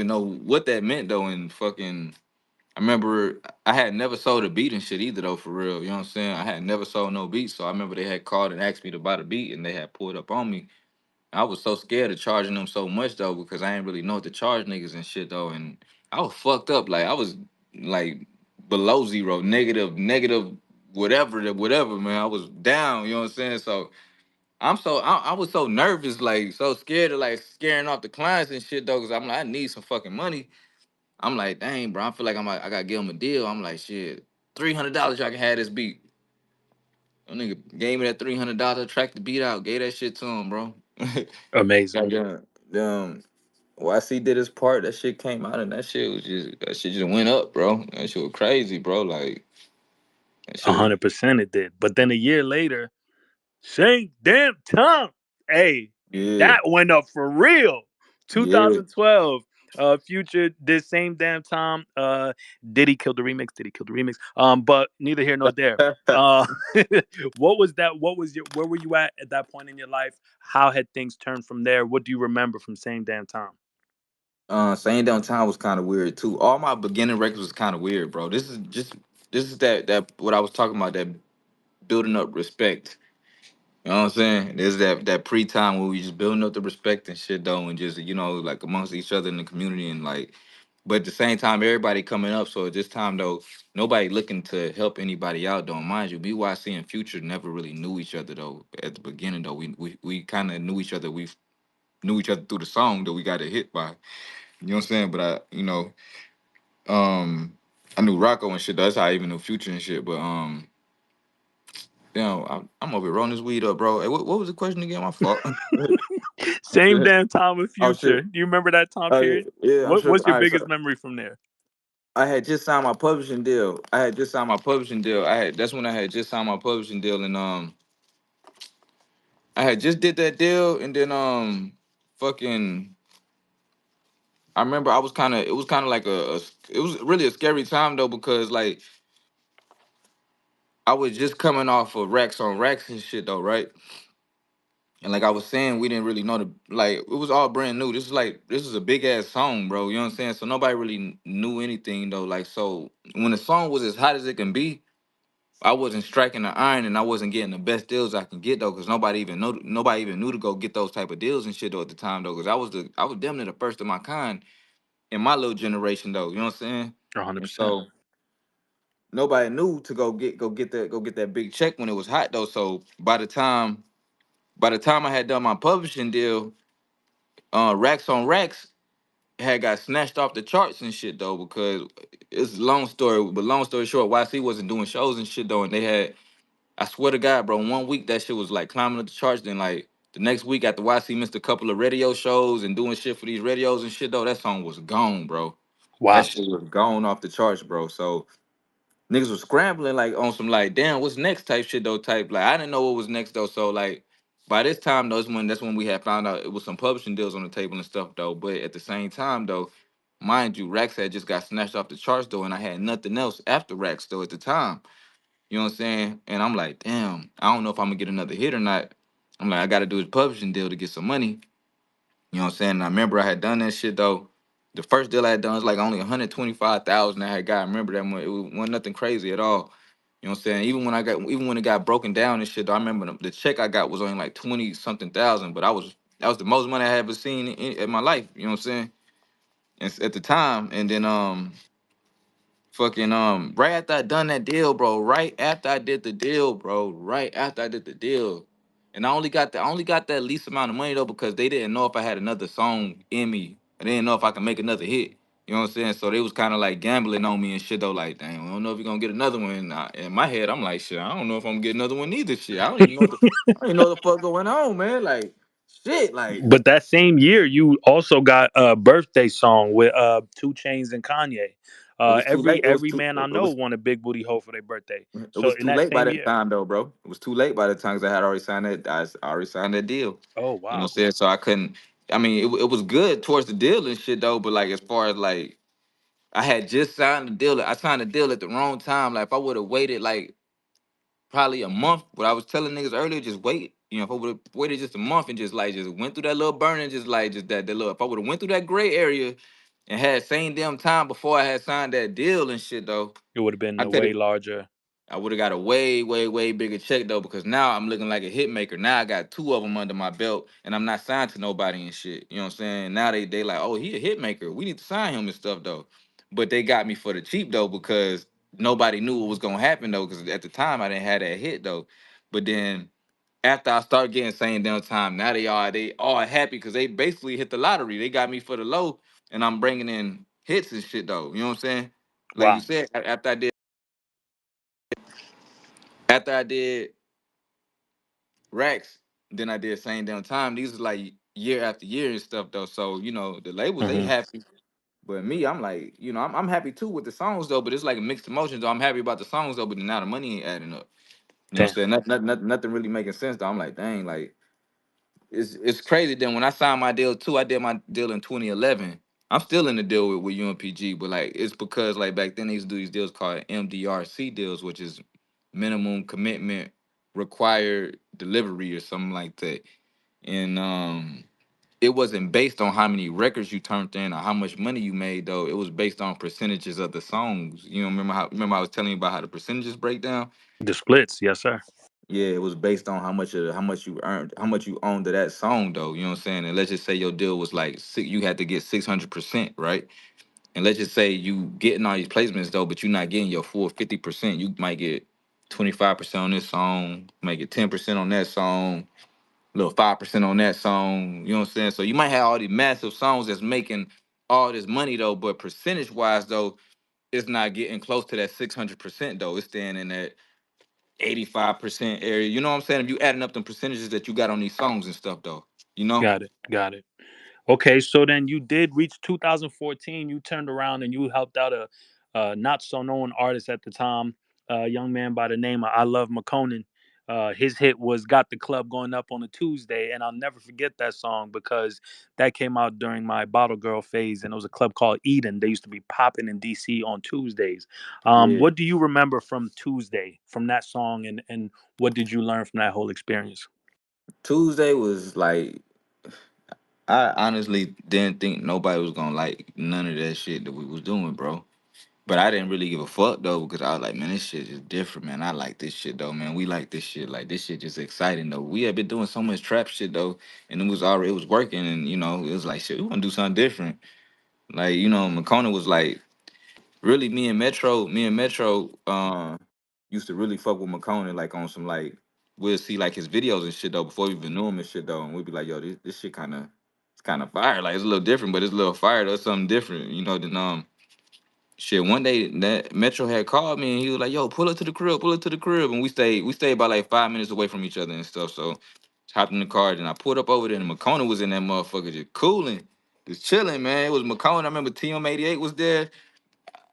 know what that meant though. And fucking I remember I had never sold a beat and shit either though, for real. You know what I'm saying? I had never sold no beat, so I remember they had called and asked me to buy the beat, and they had pulled up on me. I was so scared of charging them so much though, because I didn't really know what to charge niggas and shit though, and I was fucked up. Like I was like below zero, negative, whatever, man. I was down. You know what I'm saying? So I was so nervous, like so scared of like scaring off the clients and shit though, because I'm like I need some fucking money. I'm like, dang, bro. I feel like I gotta give him a deal. I'm like, shit, $300 y'all can have this beat. That nigga gave me that $300, tracked the beat out, gave that shit to him, bro. Amazing. Goddamn, YC did his part. That shit came out, and that shit just went up, bro. That shit was crazy, bro. Like that shit was, 100% it did. But then a year later, same damn time. Hey, yeah, that went up for real. yeah. 2012. Future this same damn time. Diddy killed the remix. Diddy killed the remix. But neither here nor there. Uh, what was that? What was your? Where were you at that point in your life? How had things turned from there? What do you remember from same damn time? Saying downtown was kind of weird too. All my beginning records was kind of weird, bro. This is that what I was talking about, that building up respect. You know what I'm saying? There's that pre-time where we just building up the respect and shit though, and just like amongst each other in the community and like, but at the same time everybody coming up. So at this time though, nobody looking to help anybody out though. Mind you, BYC and Future never really knew each other though. At the beginning though, we kind of knew each other. We knew each other through the song that we got a hit by. You know what I'm saying? But um, I knew Rocco and shit. That's how I even knew Future and shit. But I'm over here rolling this weed up, bro. Hey, what was the question again? My fault. Same damn time with Oh shit. Future. Do you remember that time Oh yeah, period? yeah. I'm sure. What's your All right, biggest so memory from there? I had just signed my publishing deal. I had just signed my publishing deal. That's when I had just signed my publishing deal, and I had just did that deal, and then fucking. I remember I was kind of. It was kind of like it was really a scary time though, because like I was just coming off of racks on racks and shit though, right? And like I was saying, we didn't really know like it was all brand new. This is a big ass song, bro. You know what I'm saying? So nobody really knew anything though. Like so when the song was as hot as it can be, I wasn't striking the iron and I wasn't getting the best deals I can get though, because nobody even knew to go get those type of deals and shit though at the time though. Cause I was damn near the first of my kind in my little generation though. You know what I'm saying? And 100%. so nobody knew to go get that big check when it was hot though. So by the time I had done my publishing deal, Racks on Racks had got snatched off the charts and shit though, because it's a long story, but long story short, YC wasn't doing shows and shit though, and they had, I swear to God, bro, 1 week that shit was like climbing up the charts, then like The next week after YC missed a couple of radio shows and doing shit for these radios and shit though, that song was gone, bro. That Wow. shit was gone off the charts, bro. So niggas was scrambling like on some like, damn, what's next type shit though, type. Like I didn't know what was next though. So like by this time though, that's when we had found out it was some publishing deals on the table and stuff though. But at the same time though, mind you, Rax had just got snatched off the charts though, and I had nothing else after Rax though at the time. You know what I'm saying? And I'm like, damn, I don't know if I'm gonna get another hit or not. I'm like, I gotta do this publishing deal to get some money. You know what I'm saying? And I remember I had done that shit though. The first deal I had done was like only 125,000 I had got. I remember that one. It wasn't nothing crazy at all. You know what I'm saying? Even when it got broken down and shit, though, I remember the check I got was only like 20 something thousand, but that was the most money I had ever seen in my life. You know what I'm saying? And at the time, and then fucking right after I done that deal, bro. Right after I did the deal, bro. Right after I did the deal. And I only got that least amount of money though because they didn't know if I had another song in me. They didn't know if I could make another hit. You know what I'm saying? So they was kind of like gambling on me and shit though. Like, dang, I don't know if you're gonna get another one. And in my head, I'm like, shit, I don't know if I'm gonna get another one either. Shit, I don't even know what the fuck going on, man. Like, shit, like But that same year, you also got a birthday song with Two Chainz and Kanye. it was too late. Every man I know want a big booty hoe for their birthday. It So was in too that late by same that year. time though, bro. It was too late by the time 'cause I had already signed that. I already signed that deal. Oh You know what I'm wow. saying? So I couldn't. I mean, it was good towards the deal and shit though. But like as far as like, I had just signed the deal. I signed the deal at the wrong time. Like if I would have waited like probably a month, what I was telling niggas earlier, just wait. You know, if I would have waited just a month and just like just went through that little burning, just like just that little. If I would have went through that gray area and had same damn time before I had signed that deal and shit though, It would have been I a could way have. larger. I would have got a way, way, way bigger check though, because now I'm looking like a hit maker. Now I got two of them under my belt, and I'm not signed to nobody and shit. You know what I'm saying? Now they like, oh, he a hit maker. We need to sign him and stuff though. But they got me for the cheap though because nobody knew what was gonna happen though. Because at the time I didn't have that hit though. But then after I start getting same damn time, now they all happy because they basically hit the lottery. They got me for the low, and I'm bringing in hits and shit though. You know what I'm saying? Like you Wow. said, after I did racks. Then I did same damn time. These is like year after year and stuff though. So you know the labels they Hmm. happy, but me I'm like I'm happy too with the songs though. But it's like a mixed emotions though. I'm happy about the songs though, but now the money ain't adding up. You know what Damn. I'm saying? Nothing really making sense though. I'm like dang like it's crazy. Then when I signed my deal too, I did my deal in 2011. I'm still in the deal with UMPG, but like it's because like back then they used to do these deals called MDRC deals, which is minimum commitment required delivery or something like that. And it wasn't based on how many records you turned in or how much money you made though. It was based on percentages of the songs. You know, remember I was telling you about how the percentages break down? The splits, yes, sir. Yeah, it was based on how much you earned, how much you owned to that song though. You know what I'm saying? And let's just say your deal was like you had to get 600%, right? And let's just say you getting all these placements though, but you're not getting your full 50%. You might get 25% on this song, might get 10% on that song, little 5% on that song. You know what I'm saying? So you might have all these massive songs that's making all this money though, but percentage wise though, it's not getting close to that 600% though. It's staying in that 85% area. You know what I'm saying? If you adding up the percentages that you got on these songs and stuff though, you know? Got it. Got it. Okay, so then you did reach 2014. You turned around and you helped out a not so known artist at the time, a young man by the name of I Love McConan. His hit was "Got the Club Going Up on a Tuesday," and I'll never forget that song because that came out during my bottle girl phase, and it was a club called Eden. They used to be popping in DC on Tuesdays. Yeah. What do you remember from Tuesday, from that song, and what did you learn from that whole experience? Tuesday was like I honestly didn't think nobody was gonna like none of that shit that we was doing, bro. But I didn't really give a fuck though, because I was like, man, this shit is different, man. I like this shit though, man. We like this shit. Like this shit just exciting though. We had been doing so much trap shit though, and it was working, and it was like shit. We want to do something different. Like McCona was like really me and Metro used to really fuck with McCona like on some like we'll see like his videos and shit though before we even knew him and shit though, and we'd be like, yo, this shit kind of fire. Like it's a little different, but it's a little fire though. It's something different, Then shit, one day that Metro had called me and he was like, "Yo, pull up to the crib, pull up to the crib," and we stayed about like 5 minutes away from each other and stuff. So Hopped in the car, and I pulled up over there, and McCona was in that motherfucker just cooling, just chilling, man. It was McCona. I remember TM88 was there.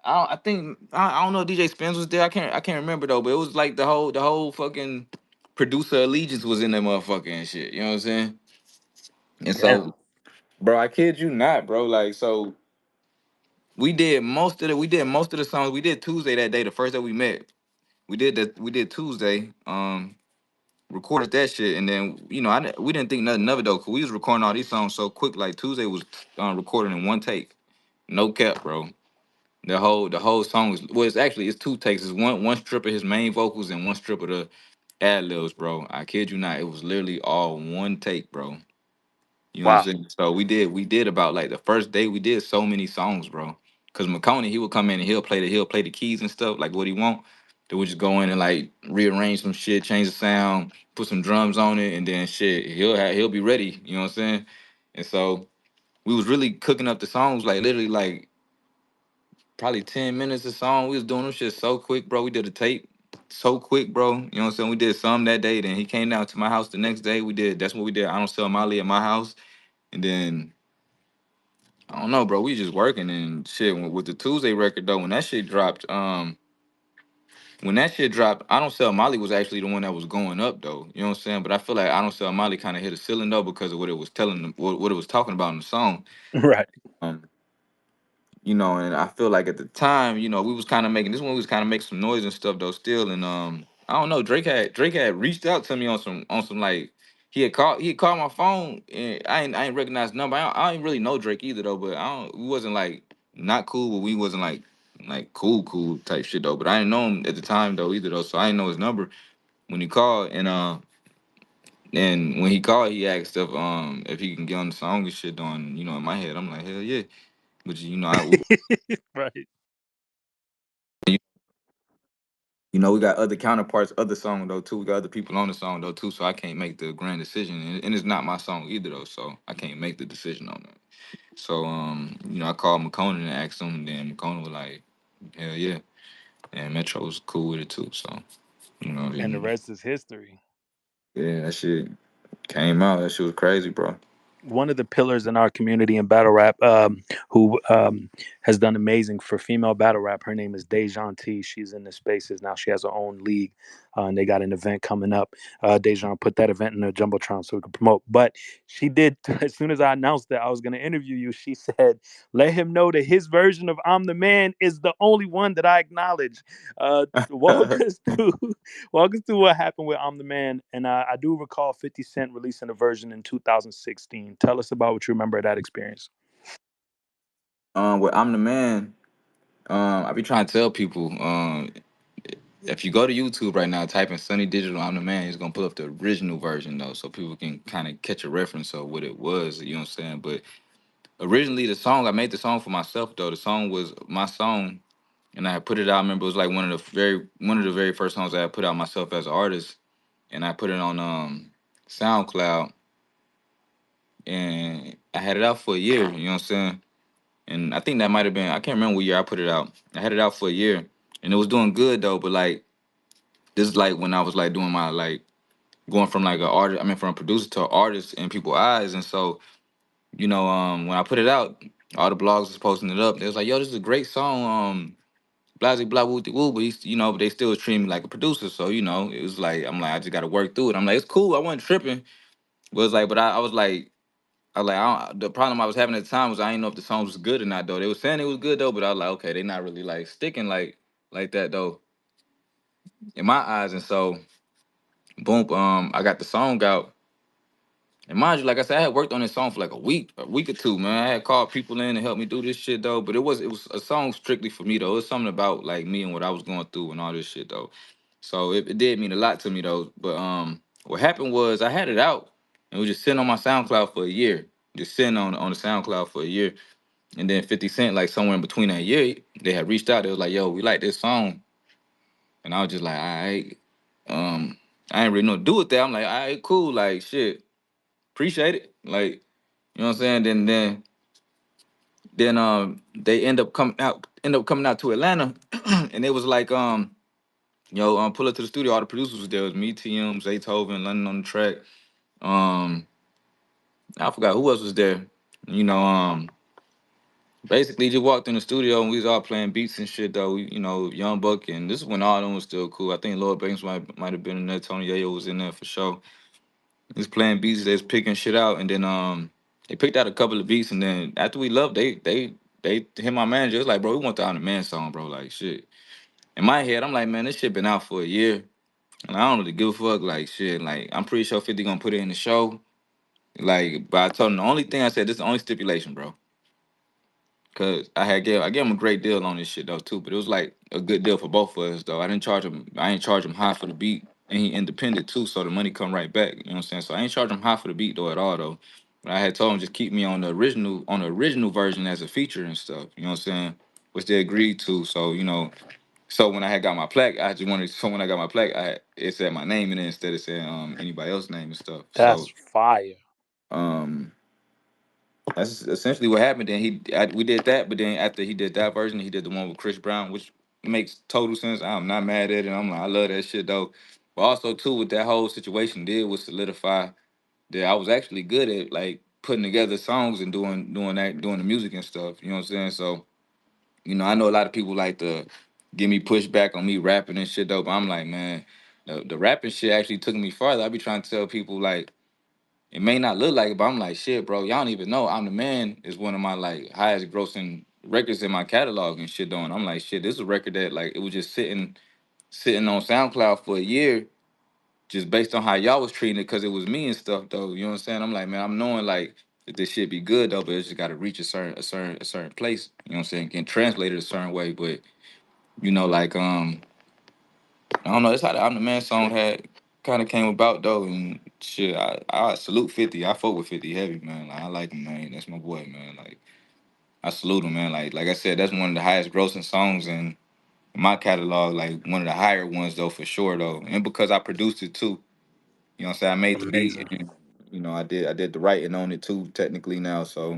I think I don't know if DJ Spence was there. I can't remember though, but it was like the whole fucking producer allegiance was in that motherfucker and shit. You know what I'm saying? And Damn. so, bro, I kid you not, bro. Like, so we did most of the songs. We did Tuesday that day, the first day we met. We did Tuesday. Recorded that shit, and then we didn't think nothing of it though, cause we was recording all these songs so quick. Like Tuesday was recorded in one take, no cap, bro. The whole song is, well, it's two takes. It's one strip of his main vocals and one strip of the ad libs, bro. I kid you not, it was literally all one take, bro. You know what I'm Wow. saying? So we did about, like, the first day we did so many songs, bro. Cause McConaughey, he would come in and he'll play the keys and stuff like what he want. Then we just go in and like rearrange some shit, change the sound, put some drums on it, and then shit, he'll be ready. You know what I'm saying? And so we was really cooking up the songs, like literally like probably 10 minutes a song. We was doing them shit so quick, bro. We did a tape so quick, bro. You know what I'm saying? We did some that day. Then he came down to my house the next day. That's what we did. I don't sell Molly at my house. And then I don't know, bro. We just working and shit. With the Tuesday record though, when that shit dropped, I don't sell Molly was actually the one that was going up though. You know what I'm saying? But I feel like I don't sell Molly kind of hit a ceiling though because of what it was telling them, what it was talking about in the song. Right. Um, and I feel like at the time, we was kind of making this one, we was kind of making some noise and stuff though still. And I don't know, Drake had reached out to me on some like, he had called my phone, and I ain't recognize the number. I ain't really know Drake either though, but I don't we wasn't like not cool, but we wasn't like cool type shit though. But I didn't know him at the time though either though, so I didn't know his number when he called. And when he called, he asked if he can get on the song and shit. On, in my head, I'm like, hell yeah. But Right. we got other counterparts, other song though too. We got other people on the song though too, so I can't make the grand decision, and it's not my song either though, so I can't make the decision on that. So I called McCona and asked him, and then McCona was like, hell yeah, and Metro was cool with it too. So And the rest is history. yeah, that shit came out. That shit was crazy, bro. One of the pillars in our community in battle rap, who has done amazing for female battle rap. Her name is Dejan T. She's in the spaces now. She has her own league, and they got an event coming up. Dejan put that event in the jumbotron so we could promote. But she did as soon as I announced that I was going to interview you. She said, "Let him know that his version of 'I'm the Man' is the only one that I acknowledge." Walk us through Walk us through what happened with I'm the Man. And I do recall 50 Cent releasing a version in 2016. Tell us about what you remember of that experience. With I'm the Man, I be trying to tell people, if you go to YouTube right now, type in Sunny Digital, I'm the Man, it's gonna pull up the original version though, so people can kind of catch a reference of what it was. You know what I'm saying? But originally, I made the song for myself though. The song was my song, and I had put it out. I remember it was like one of the very first songs I had put out myself as an artist, and I put it on SoundCloud, and I had it out for a year. You know what I'm saying? And I think that might have been, I can't remember what year I put it out. I had it out for a year, and it was doing good though. But like, this is like when I was like doing my, like, going from like from a producer to an artist in people's eyes. And so, when I put it out, all the blogs was posting it up. They was like, "Yo, this is a great song." Blah blah blah woo woo, but but they still was treating me like a producer. So it was like, I'm like, I just got to work through it. I'm like, it's cool. I wasn't tripping. But it's like, but I was like, the problem I was having at the time was I didn't know if the song was good or not though. They were saying it was good though, but I was like, okay, they not really like sticking like that though in my eyes. And so boom, I got the song out. And mind you, like I said, I had worked on this song for like a week or two, man. I had called people in to help me do this shit though, but it was a song strictly for me though. It was something about like me and what I was going through and all this shit though. So it did mean a lot to me though. But what happened was I had it out and it was just sitting on my SoundCloud for a year, just sitting on the SoundCloud for a year. And then 50 Cent, like somewhere in between that year, they had reached out. They was like, "Yo, we like this song," and I was just like, "All right." I ain't really know what to do with that. I'm like, "All right, cool, like shit, appreciate it." Like, you know what I'm saying? Then they end up coming out to Atlanta, and it was like, pull up to the studio. All the producers was there. It was me, TM, Zaytoven, London on the track. Um, I forgot who else was there. You know, basically just walked in the studio and we was all playing beats and shit though. Young Buck, and this is when all of them was still cool. I think Lloyd Banks might have been in there. Tony Yayo was in there for sure. He was playing beats, they was picking shit out, and then they picked out a couple of beats, and then after we left, they hit my manager. It's like, bro, we want the On the Man song, bro. Like shit. In my head, I'm like, man, this shit been out for a year. And I don't really give a fuck. Like shit. Like I'm pretty sure 50 gonna put it in the show. Like, but I told him the only thing I said, this is the only stipulation, bro. Cause I gave him a great deal on this shit though too, but it was like a good deal for both of us though. I ain't charge him high for the beat, and he independent too, so the money come right back. You know what I'm saying? So I ain't charge him high for the beat though at all though. But I had told him just keep me on the original version as a feature and stuff. You know what I'm saying? Which they agreed to. So so when I had got my plaque, I just wanted. So when I got my plaque, it said my name in it instead of saying anybody else's name and stuff. That's So fire. um that's essentially what happened. Then we did that, but then after he did that version, he did the one with Chris Brown, which makes total sense. I'm not mad at it. I'm like, I love that shit though. But also too, with that whole situation did was solidify that I was actually good at like putting together songs and doing the music and stuff. You know what I'm saying? So I know a lot of people like to give me pushback on me rapping and shit though, but I'm like, man, the rapping shit actually took me farther. I be trying to tell people like it may not look like it, but I'm like, shit, bro, y'all don't even know. I'm the Man is one of my like highest grossing records in my catalog and shit though. And I'm like, shit, this is a record that like it was just sitting on SoundCloud for a year, just based on how y'all was treating it, cause it was me and stuff though. You know what I'm saying? I'm like, man, I'm knowing like that this shit be good though, but it's just gotta reach a certain place. You know what I'm saying? Can translate it a certain way. But like I don't know. That's how the I'm the Man song had kind of came about though, and shit. I salute 50. I fuck with 50 heavy, man. Like, I like him, man. That's my boy, man. Like I salute him, man. Like I said, that's one of the highest grossing songs in my catalog. Like one of the higher ones though, for sure though, and because I produced it too. You know what I'm saying? I made the beat, Amazing. and I did the writing on it too, technically now. So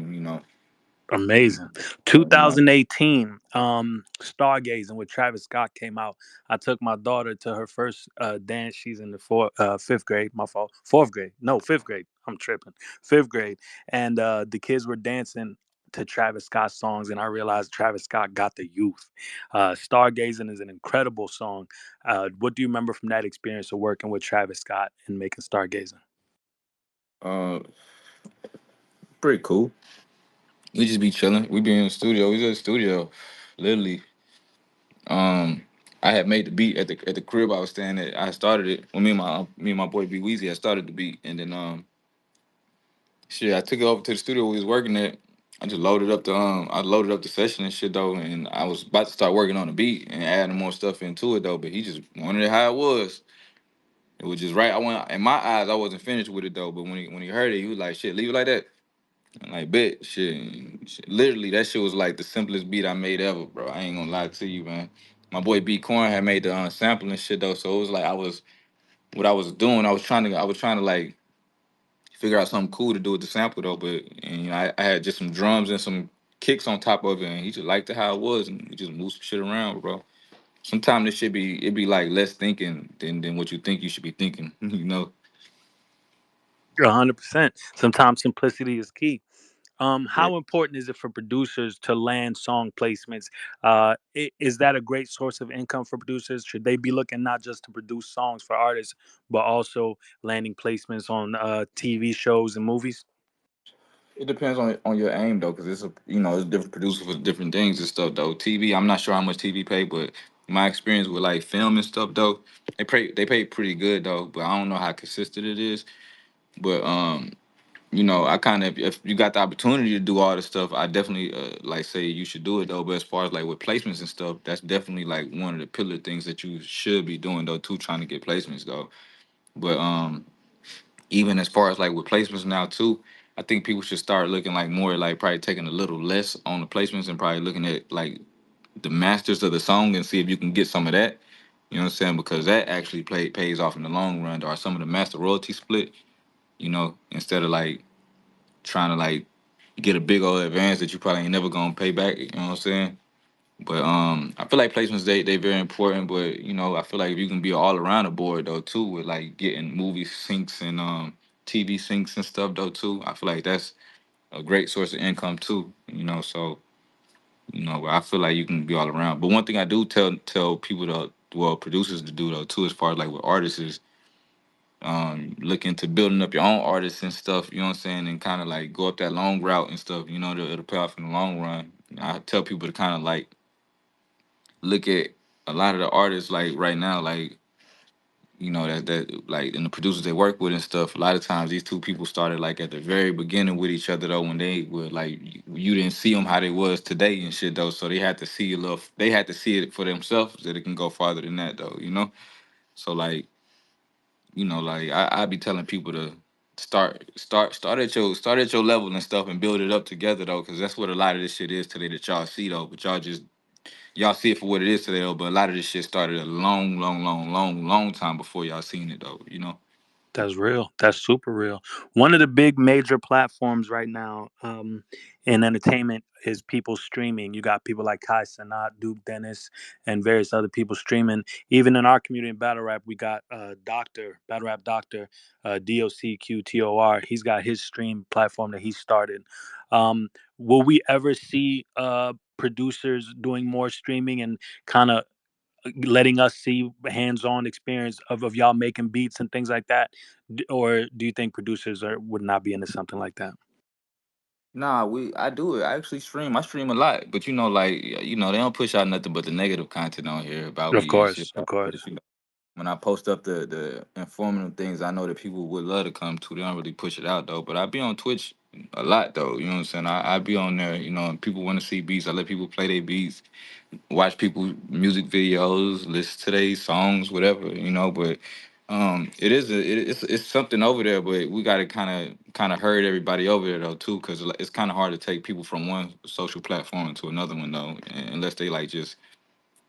Amazing. you know. 2018, Stargazing with Travis Scott came out. I took my daughter to her first dance. She's in the fifth grade. My fault. Fourth grade. No, fifth grade. I'm tripping. Fifth grade. And the kids were dancing to Travis Scott songs, and I realized Travis Scott got the youth. Stargazing is an incredible song. What do you remember from that experience of working with Travis Scott and making Stargazing? Uh, Pretty cool. We just be chilling. We be in the studio. We was in the studio, literally. Um, I had made the beat at the crib I was staying at. I started it when me and my boy B Weezy had started the beat, and then shit, I took it over to the studio we was working at. I loaded up the session and shit though, and I was about to start working on the beat and adding more stuff into it though, but he just wanted it how it was. It was just right. I went in my eyes, I wasn't finished with it though, but when he heard it, he was like, "Shit, leave it like that." And like, bet, shit. Literally, that shit was like the simplest beat I made ever, bro. I ain't gonna lie to you, man. My boy B Corn had made the sample and shit though, so it was like what I was doing. I was trying to like figure out something cool to do with the sample though, but and I had just some drums and some kicks on top of it, and he just liked it how it was, and we just moved some shit around, bro. Sometimes this should be it be like less thinking than what you think you should be thinking, you know. 100%. Sometimes simplicity is key. Yeah. How important is it for producers to land song placements? Is that a great source of income for producers? Should they be looking not just to produce songs for artists, but also landing placements on TV shows and movies? It depends on your aim though, because it's different producers for different things and stuff though. TV, I'm not sure how much TV pay, but my experience with like film and stuff though, they pay pretty good though, but I don't know how consistent it is. But I kind of if you got the opportunity to do all this stuff, I definitely like say you should do it though. But as far as like with placements and stuff, that's definitely like one of the pillar things that you should be doing though too, trying to get placements though. But even as far as like with placements now too, I think people should start looking like more like probably taking a little less on the placements and probably looking at like the masters of the song and see if you can get some of that. You know what I'm saying? Because that actually pays off in the long run. Or some of the master royalty split. Instead of like trying to like get a big old advance that you probably ain't never gonna pay back. You know what I'm saying? But I feel like placements they very important. But I feel like if you can be all around the board though too with like getting movie syncs and TV syncs and stuff though too. I feel like that's a great source of income too. So I feel like you can be all around. But one thing I do tell people to, well, producers to do though too, as far as like with artists is look into building up your own artists and stuff. You know what I'm saying, and kind of like go up that long route and stuff. It'll pay off in the long run. I tell people to kind of like look at a lot of the artists like right now, like that like and the producers they work with and stuff. A lot of times these two people started like at the very beginning with each other though, when they were like you didn't see them how they was today and shit though. So they had to see a little. They had to see it for themselves that it can go farther than that though. So like like I be telling people to start at your level and stuff and build it up together though, because that's what a lot of this shit is today that y'all see though. But y'all see it for what it is today though. But a lot of this shit started a long, long, long, long, long time before y'all seen it though. That's real. That's super real. One of the big major platforms right now in entertainment is people streaming. You got people like Kai Sanat, Duke Dennis, and various other people streaming. Even in our community in battle rap, we got Doctor, battle rap Doctor, DOCQTOR. He's got his stream platform that he started. Will we ever see producers doing more streaming and kind of letting us see hands-on experience of y'all making beats and things like that, or do you think producers would not be into something like that? Nah, I do it. I actually stream. I stream a lot, but like they don't push out nothing but the negative content on here about Of me and shit. course, of course. But, when I post up the informative things, I know that people would love to come to. They don't really push it out though. But I be on Twitch a lot though. You know what I'm saying? I be on there. And people want to see beats. I let people play their beats, watch people music videos, listen to their songs, whatever. But it is it's something over there. But we got to kind of herd everybody over there though too, because it's kind of hard to take people from one social platform to another one though, unless they like just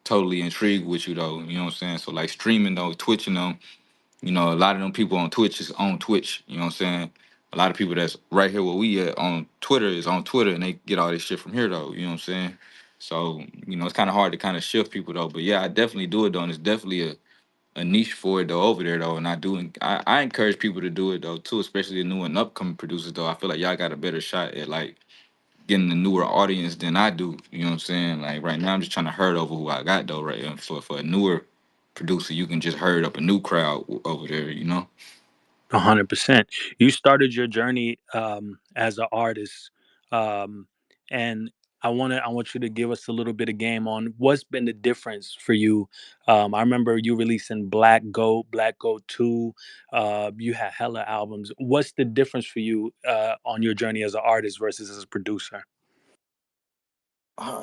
totally intrigued with you though. You know what I'm saying? So like streaming though, twitching them. A lot of them people on Twitch is on Twitch. You know what I'm saying? A lot of people that's right here where we at on Twitter is on Twitter, and they get all this shit from here though. You know what I'm saying? So it's kind of hard to kind of shift people though. But yeah, I definitely do it though, and it's definitely a niche for it though over there though. And I encourage people to do it though too, especially the new and upcoming producers though. I feel like y'all got a better shot at like getting a newer audience than I do. You know what I'm saying? Like right now, I'm just trying to herd over who I got though. Right, and for a newer producer, you can just herd up a new crowd over there. 100%. You started your journey as an artist, um, and I want you to give us a little bit of game on what's been the difference for you. I remember you releasing Black Goat Two. You had hella albums. What's the difference for you on your journey as an artist versus as a producer?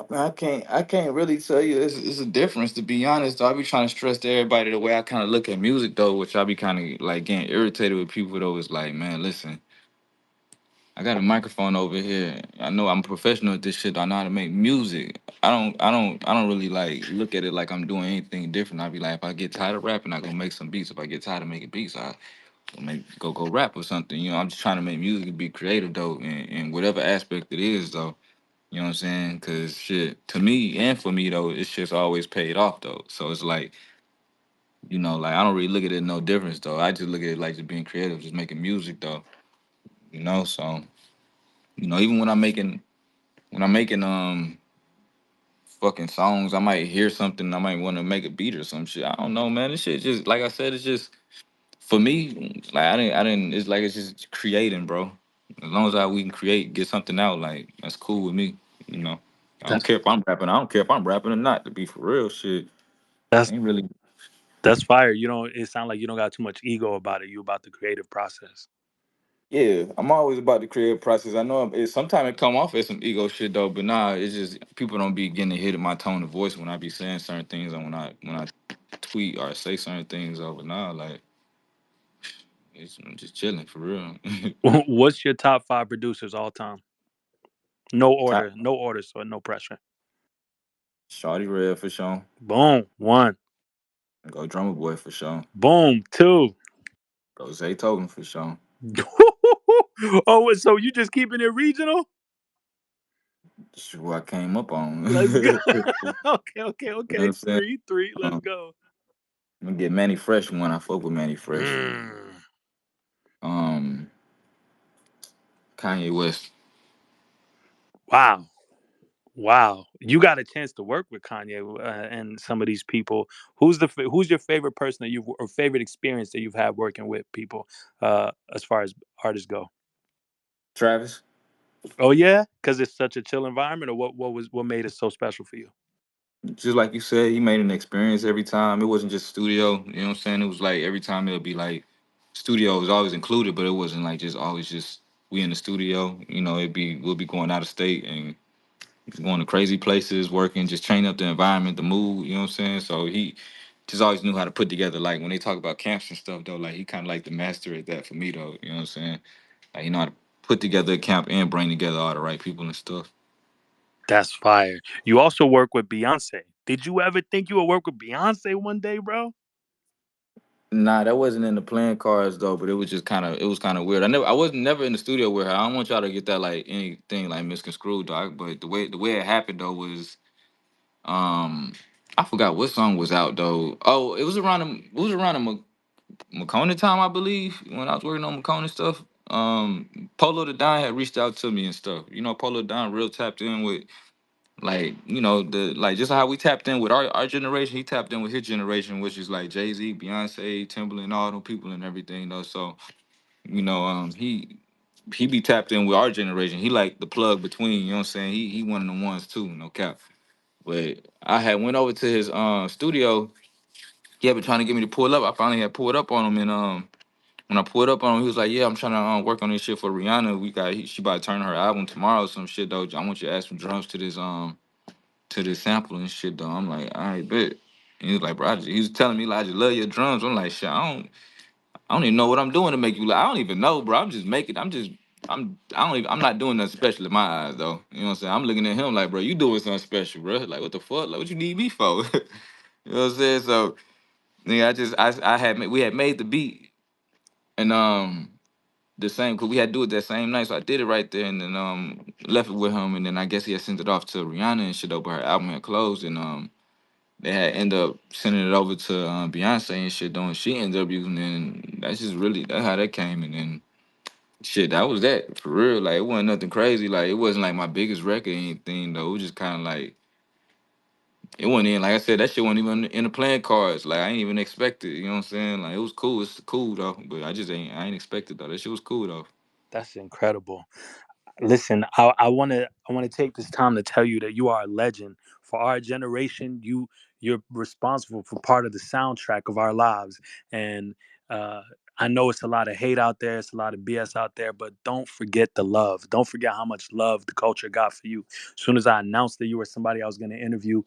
Man, I can't really tell you. It's a difference to be honest. Though. I be trying to stress to everybody the way I kind of look at music though, which I be kind of like getting irritated with people though. Is like, man, listen, I got a microphone over here. I know I'm a professional at this shit. I know how to make music. I don't really like look at it like I'm doing anything different. I be like, if I get tired of rapping, I go make some beats. If I get tired of making beats, I go rap or something. I'm just trying to make music and be creative though, in whatever aspect it is though. You know what I'm saying? Cause shit, to me and for me though, it's just always paid off though. So it's like, like I don't really look at it no difference though. I just look at it like just being creative, just making music though. So even when I'm making fucking songs, I might hear something, I might want to make a beat or some shit. I don't know, man. This shit just like I said, it's just for me, like I didn't. It's like it's just creating, bro. As long as we can create, get something out, like that's cool with me. You know, I don't That's care if I'm rapping. I don't care if I'm rapping or not. To be for real, shit that's ain't really. that's fire. You don't. It sounds like you don't got too much ego about it. You about the creative process. Yeah, I'm always about the creative process. I know sometimes it come off as some ego shit though, but nah, it's just people don't be getting to hit my tone of voice when I be saying certain things and when I tweet or say certain things over nah, like I'm just chilling for real. What's your top five producers all time? No Top order. No order. So no pressure. Shawty Red for sure. Boom. One. Go Drummer Boy for sure. Boom. Two. Go Zay Togan for sure. Oh, so you just keeping it regional? That's who I came up on. Let's go. You Okay, okay, know what okay. I'm saying? Three, three. Let's Um, go. I'm gonna get Manny Fresh one. I fuck with Manny Fresh. Mm. Um, Kanye West. Wow. Wow, you got a chance to work with Kanye and some of these people. Who's your favorite person that you've or favorite experience that you've had working with people as far as artists go? Travis. Oh yeah, because it's such a chill environment, or what made it so special for you? Just like you said, he made an experience every time. It wasn't just studio. You know what I'm saying? It was like every time it'll be like studio was always included, but it wasn't like just always just we in the studio. You know, we'll be going out of state and going to crazy places, working, just training up the environment, the mood. You know what I'm saying? So he just always knew how to put together. Like when they talk about camps and stuff, though, like he kind of like the master at that for me, though. You know what I'm saying? Like he know how to put together a camp and bring together all the right people and stuff. That's fire. You also work with Beyonce. Did you ever think you would work with Beyonce one day, bro? Nah, that wasn't in the playing cards though, but it was kind of weird. I wasn't never in the studio with her. I don't want y'all to get that like anything like misconstrued, dog. But the way it happened though was um I forgot what song was out though. Oh, it was around the McCona time, I believe, when I was working on McCona stuff. Polo the Don had reached out to me and stuff. You know, Polo the Don real tapped in with like, you know, the like just how we tapped in with our generation, he tapped in with his generation, which is like Jay-Z, Beyonce, Timberland, all them people and everything though. So, you know, he be tapped in with our generation. He like the plug between, you know what I'm saying? He one of the ones too, no cap. But I had went over to his studio. He had been trying to get me to pull up. I finally had pulled up on him and when I pulled up on him, he was like, "Yeah, I'm trying to work on this shit for Rihanna. She about to turn her album tomorrow, some shit though. I want you to add some drums to this sample and shit though." I'm like, "All right, bet." And he was like, "Bro," he was telling me like, "I just love your drums." I'm like, "Shit, I don't even know what I'm doing to make you like. I don't even know, bro. I'm just making. I don't even. I'm not doing nothing special in my eyes though. You know what I'm saying? I'm looking at him like, bro, you doing something special, bro. Like, what the fuck? Like, what you need me for?" You know what I'm saying? So, nigga, I had we had made the beat and the same because we had to do it that same night. So I did it right there and then left it with him and then I guess he had sent it off to Rihanna and shit over her album had closed and they had end up sending it over to Beyonce and shit though and she ended up using it and that's how that came and then shit that was that for real. Like it wasn't nothing crazy. Like it wasn't like my biggest record or anything though. It was just kind of like it wasn't even like I said that shit wasn't even in the playing cards. Like I ain't even expect it. You know what I'm saying? Like it was cool. It's cool though. But I ain't expected though. That shit was cool though. That's incredible. Listen, I want to take this time to tell you that you are a legend for our generation. You're responsible for part of the soundtrack of our lives, and uh, I know it's a lot of hate out there, it's a lot of BS out there, but don't forget the love. Don't forget how much love the culture got for you. As soon as I announced that you were somebody I was going to interview,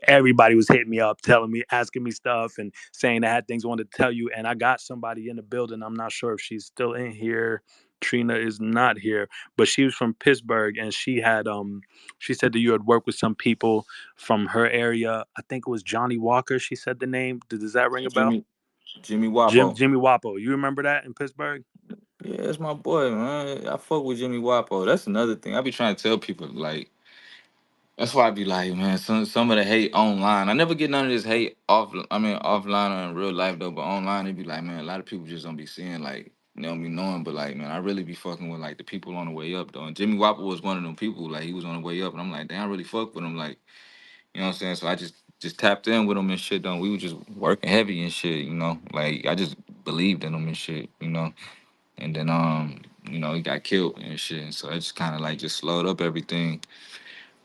everybody was hitting me up, telling me, asking me stuff, and saying I had things I wanted to tell you. And I got somebody in the building. I'm not sure if she's still in here. Trina is not here, but she was from Pittsburgh, and she said that you had worked with some people from her area. I think it was Johnny Walker. She said the name. Does that ring a bell? Jimmy Jimmy Wapo. Jimmy Wapo. You remember that in Pittsburgh? Yeah, that's my boy, man. I fuck with Jimmy Wapo. That's another thing. I be trying to tell people like that's why I be like, man, some of the hate online. I never get none of this hate offline or in real life though, but online it be like, man, a lot of people just don't be seeing like they don't be knowing, but like, man, I really be fucking with like the people on the way up though. And Jimmy Wapo was one of them people, like he was on the way up, and I'm like, damn, I really fuck with him, like, you know what I'm saying? So I just tapped in with him and shit though. We were just working heavy and shit, you know. Like I just believed in him and shit, you know. And then you know, he got killed and shit. So it just kinda like just slowed up everything.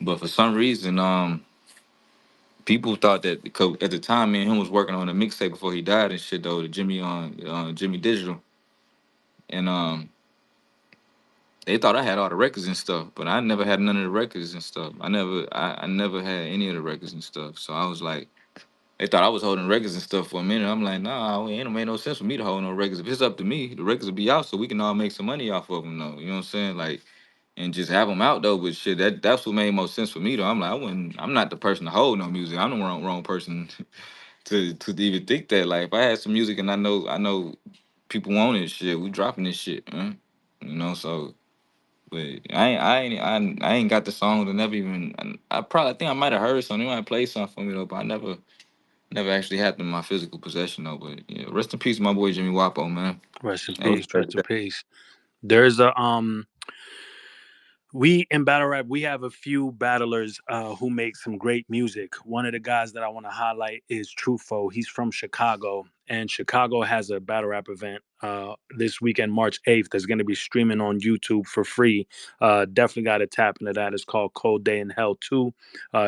But for some reason, people thought that because at the time me and him was working on a mixtape before he died and shit though, the Jimmy on Jimmy Digital. And they thought I had all the records and stuff, but I never had none of the records and stuff. I never had any of the records and stuff. So I was like, they thought I was holding records and stuff for a minute. I'm like, nah, it ain't made no sense for me to hold no records. If it's up to me, the records will be out so we can all make some money off of them though. You know what I'm saying? Like, and just have them out though. But shit, that's what made most sense for me though. I'm like, I'm not the person to hold no music. I'm the wrong person to even think that. Like, if I had some music and I know people want it, shit, we dropping this shit, man. You know, so. But I ain't got the songs. I never even. I think I might have heard something. They might play something for me though, but I never. Never actually happened in my physical possession though. But yeah, rest in peace, my boy Jimmy Wapo, man. Rest in That was peace. Rest in peace. There's a we in battle rap we have a few battlers who make some great music. One of the guys that I want to highlight is Trufo. He's from Chicago, and Chicago has a battle rap event this weekend, March 8th. That's going to be streaming on YouTube for free. Definitely got to tap into that. It's called Cold Day in Hell 2.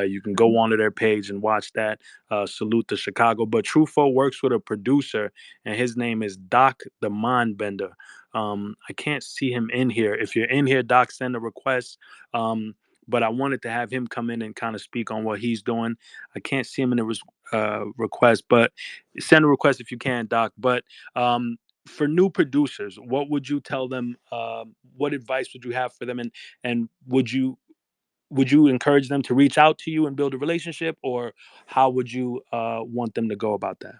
You can go onto their page and watch that. Salute to Chicago. But Trufo works with a producer, and his name is Doc the Mindbender. I can't see him in here. If you're in here, Doc, send a request. But I wanted to have him come in and kind of speak on what he's doing. I can't see him in the request, but send a request if you can, Doc. But for new producers, what would you tell them? What advice would you have for them? And would you encourage them to reach out to you and build a relationship, or how would you want them to go about that?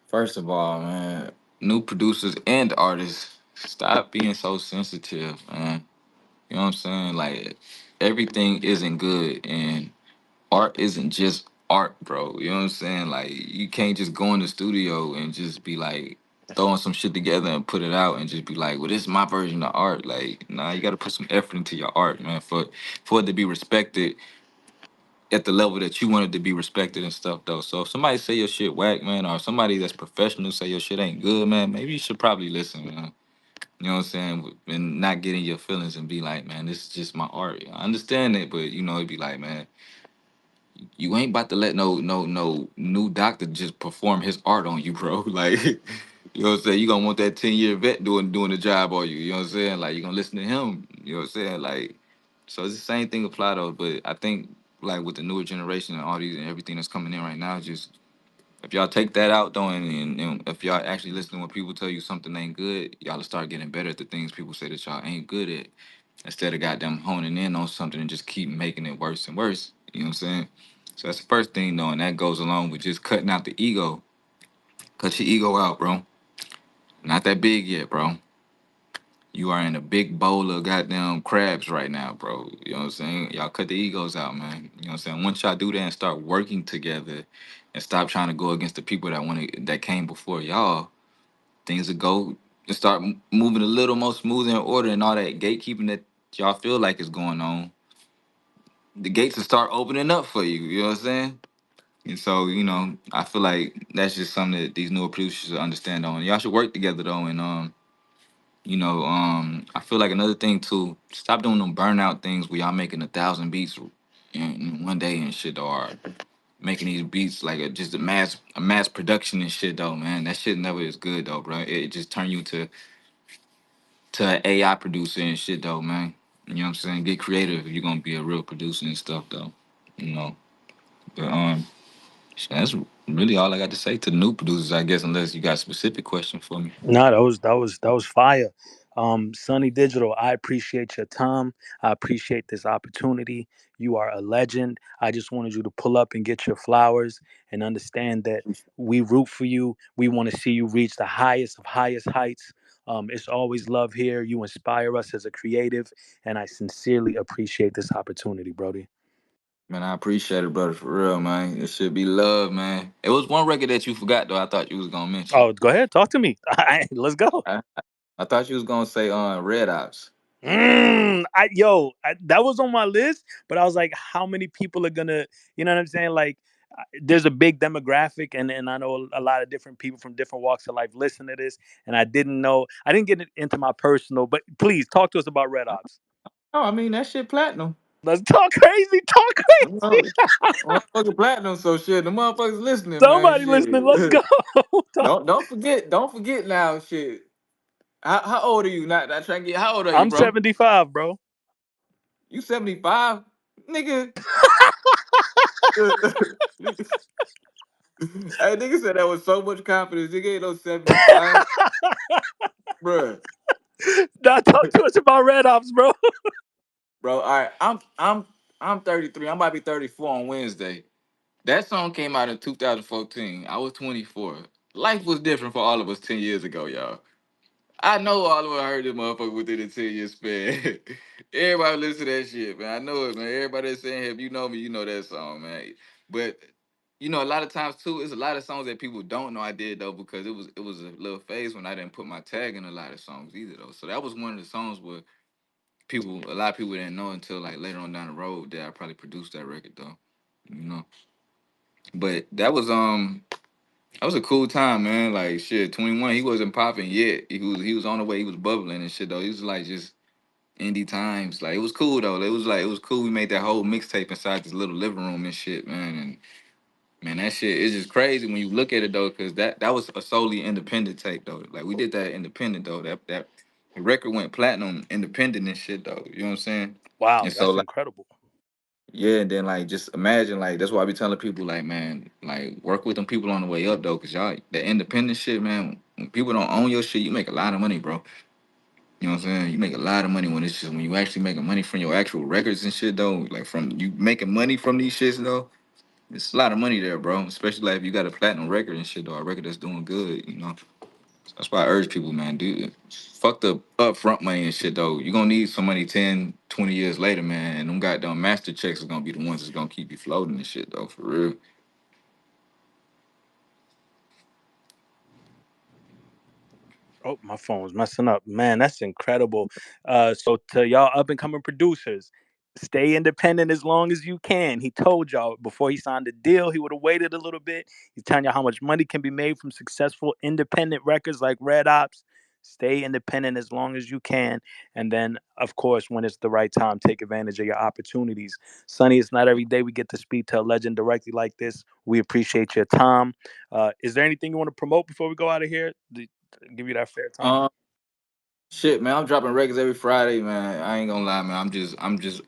First of all, man, new producers and artists, stop being so sensitive, man. You know what I'm saying? Like everything isn't good, and art isn't just art, bro. You know what I'm saying? Like you can't just go in the studio and just be like throwing some shit together and put it out and just be like, well, this is my version of art. Like, nah, you gotta put some effort into your art, man, for it to be respected at the level that you want it to be respected and stuff though. So if somebody say your shit whack, man, or somebody that's professional say your shit ain't good, man, maybe you should probably listen, man. You know what I'm saying? And not getting your feelings and be like, man, this is just my art. I understand it, but you know, it'd be like, man, you ain't about to let no new doctor just perform his art on you, bro. Like, you know what I'm saying? You gonna want that 10-year vet doing the job on you. You know what I'm saying? Like you gonna listen to him. You know what I'm saying? Like, so it's the same thing apply though. But I think like with the newer generation and all these and everything that's coming in right now, just if y'all take that out though, and if y'all actually listen when people tell you something ain't good, y'all will start getting better at the things people say that y'all ain't good at. Instead of goddamn honing in on something and just keep making it worse and worse. You know what I'm saying? So that's the first thing though, and that goes along with just cutting out the ego. Cut your ego out, bro. Not that big yet, bro. You are in a big bowl of goddamn crabs right now, bro. You know what I'm saying? Y'all cut the egos out, man. You know what I'm saying? Once y'all do that and start working together and stop trying to go against the people that came before y'all, things will go and start moving a little more smooth in order, and all that gatekeeping that y'all feel like is going on, the gates will start opening up for you. You know what I'm saying? And so, you know, I feel like that's just something that these newer producers should understand on. Y'all should work together though, and I feel like another thing too, stop doing them burnout things where y'all making 1,000 beats in one day and shit, or making these beats like just a mass production and shit though, man. That shit never is good though, bro. It just turn you to an AI producer and shit though, man. You know what I'm saying? Get creative if you're gonna be a real producer and stuff though. You know. But that's really all I got to say to the new producers, I guess, unless you got a specific question for me. No, that was fire. Sonny Digital, I appreciate your time. I appreciate this opportunity. You are a legend. I just wanted you to pull up and get your flowers and understand that we root for you. We want to see you reach the highest of highest heights. It's always love here. You inspire us as a creative, and I sincerely appreciate this opportunity, Brody. Man, I appreciate it, brother, for real, man. It should be love, man. It was one record that you forgot though. I thought you was gonna mention. Oh, go ahead, talk to me. Let's go. I, I thought you was gonna say Red Ops. That was on my list, but I was like, how many people are gonna, you know what I'm saying? Like, there's a big demographic, and I know a lot of different people from different walks of life listen to this, and I didn't get it into my personal, but please talk to us about Red Ops. Oh, I mean that shit platinum. Let's talk crazy, talk crazy. No, motherfucking platinum. So shit, the motherfuckers listening, man. Somebody listening, let's Shit. go. Don't forget now. Shit. How old are you? Not trying to get. How old are you, I'm bro? 75, bro. You 75, nigga. Hey, nigga said that with so much confidence. Nigga ain't no 75, bruh. Now talk to us about Red Ops, bro. Bro, all right. I'm 33. I'm about to be 34 on Wednesday. That song came out in 2014. I was 24. Life was different for all of us 10 years ago, y'all. I know all of us heard this motherfucker within a 10-year span. Everybody listen to that shit, man. I know it, man. Everybody that's saying, if you know me, you know that song, man. But You know, a lot of times too, it's a lot of songs that people don't know I did though, because it was a little phase when I didn't put my tag in a lot of songs either though. So that was one of the songs where a lot of people didn't know until like later on down the road that I probably produced that record though. You know, but that was a cool time, man. Like shit, 21, he wasn't popping yet. He was on the way. He was bubbling and shit though. He was like just indie times. Like it was cool though. It was cool. We made that whole mixtape inside this little living room and shit, man. And man, that shit is just crazy when you look at it though, because that was a solely independent tape though. Like we did that independent though. That the record went platinum independent and shit though. You know what I'm saying? Wow, And so that's like incredible. yeah, and then like just imagine like that's why I be telling people like man, like work with them people on the way up though, cause y'all that independent shit, man. When people don't own your shit, you make a lot of money, bro. You know what I'm saying? You make a lot of money when it's just when you actually making money from your actual records and shit though. Like from you making money from these shits though. It's a lot of money there, bro. Especially like if you got a platinum record and shit, or a record that's doing good, you know. That's why I urge people, man, dude. Fuck the upfront money and shit, though. You're gonna need some money 10, 20 years later, man. And them goddamn master checks are gonna be the ones that's gonna keep you floating and shit, though, for real. Oh, my phone's messing up. Man, that's incredible. So to y'all up and coming producers, stay independent as long as you can. He told y'all before he signed the deal, he would have waited a little bit. He's telling y'all how much money can be made from successful independent records like Red Ops. Stay independent as long as you can. And then, of course, when it's the right time, take advantage of your opportunities. Sonny, it's not every day we get to speak to a legend directly like this. We appreciate your time. Is there anything you want to promote before we go out of here? Give you that fair time. Um, Shit, man, I'm dropping records every Friday, man. I ain't gonna lie, man. I'm just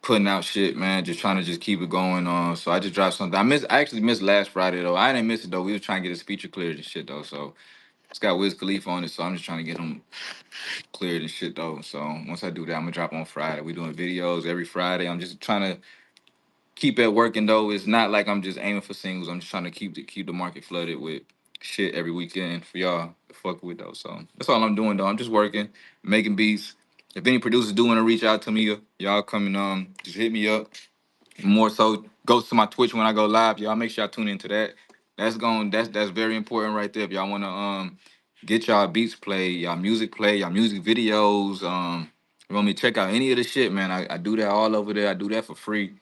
putting out shit, man. Just trying to just keep it going on. So I just dropped something. I actually missed last Friday though. I didn't miss it though. We was trying to get his feature cleared and shit though. So it's got Wiz Khalifa on it. So I'm just trying to get him cleared and shit though. So once I do that, I'm gonna drop on Friday. We doing videos every Friday. I'm just trying to keep it working though. It's not like I'm just aiming for singles. I'm just trying to keep the market flooded with shit every weekend for y'all to fuck with though. So that's all I'm doing though. I'm just working, making beats. If any producers do want to reach out to me, y'all come and just hit me up. More so, go to my Twitch when I go live. Y'all make sure y'all tune into that. That's very important right there. If y'all wanna get y'all beats played, y'all music play, y'all music videos, you want me to check out any of the shit, man. I do that all over there. I do that for free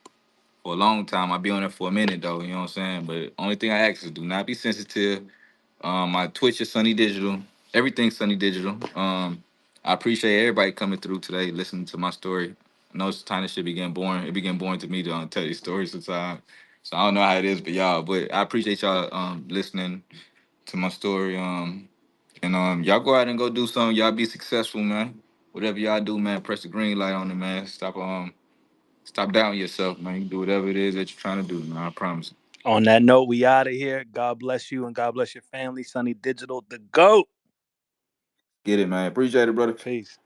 for a long time. I'll be on there for a minute though, you know what I'm saying? But only thing I ask is do not be sensitive. My Twitch is Sunny Digital. Everything's Sunny Digital. I appreciate everybody coming through today, listening to my story. I know sometimes this shit be getting boring. It be getting boring to me to tell these stories sometimes. So I don't know how it is, but y'all. But I appreciate y'all listening to my story. And y'all go out and go do something. Y'all be successful, man. Whatever y'all do, man, press the green light on it, man. Stop doubting yourself, man. You can do whatever it is that you're trying to do, man. I promise. On that note, we out of here. God bless you and God bless your family. Sunny Digital, the GOAT. Get it, man. Appreciate it, brother. Peace.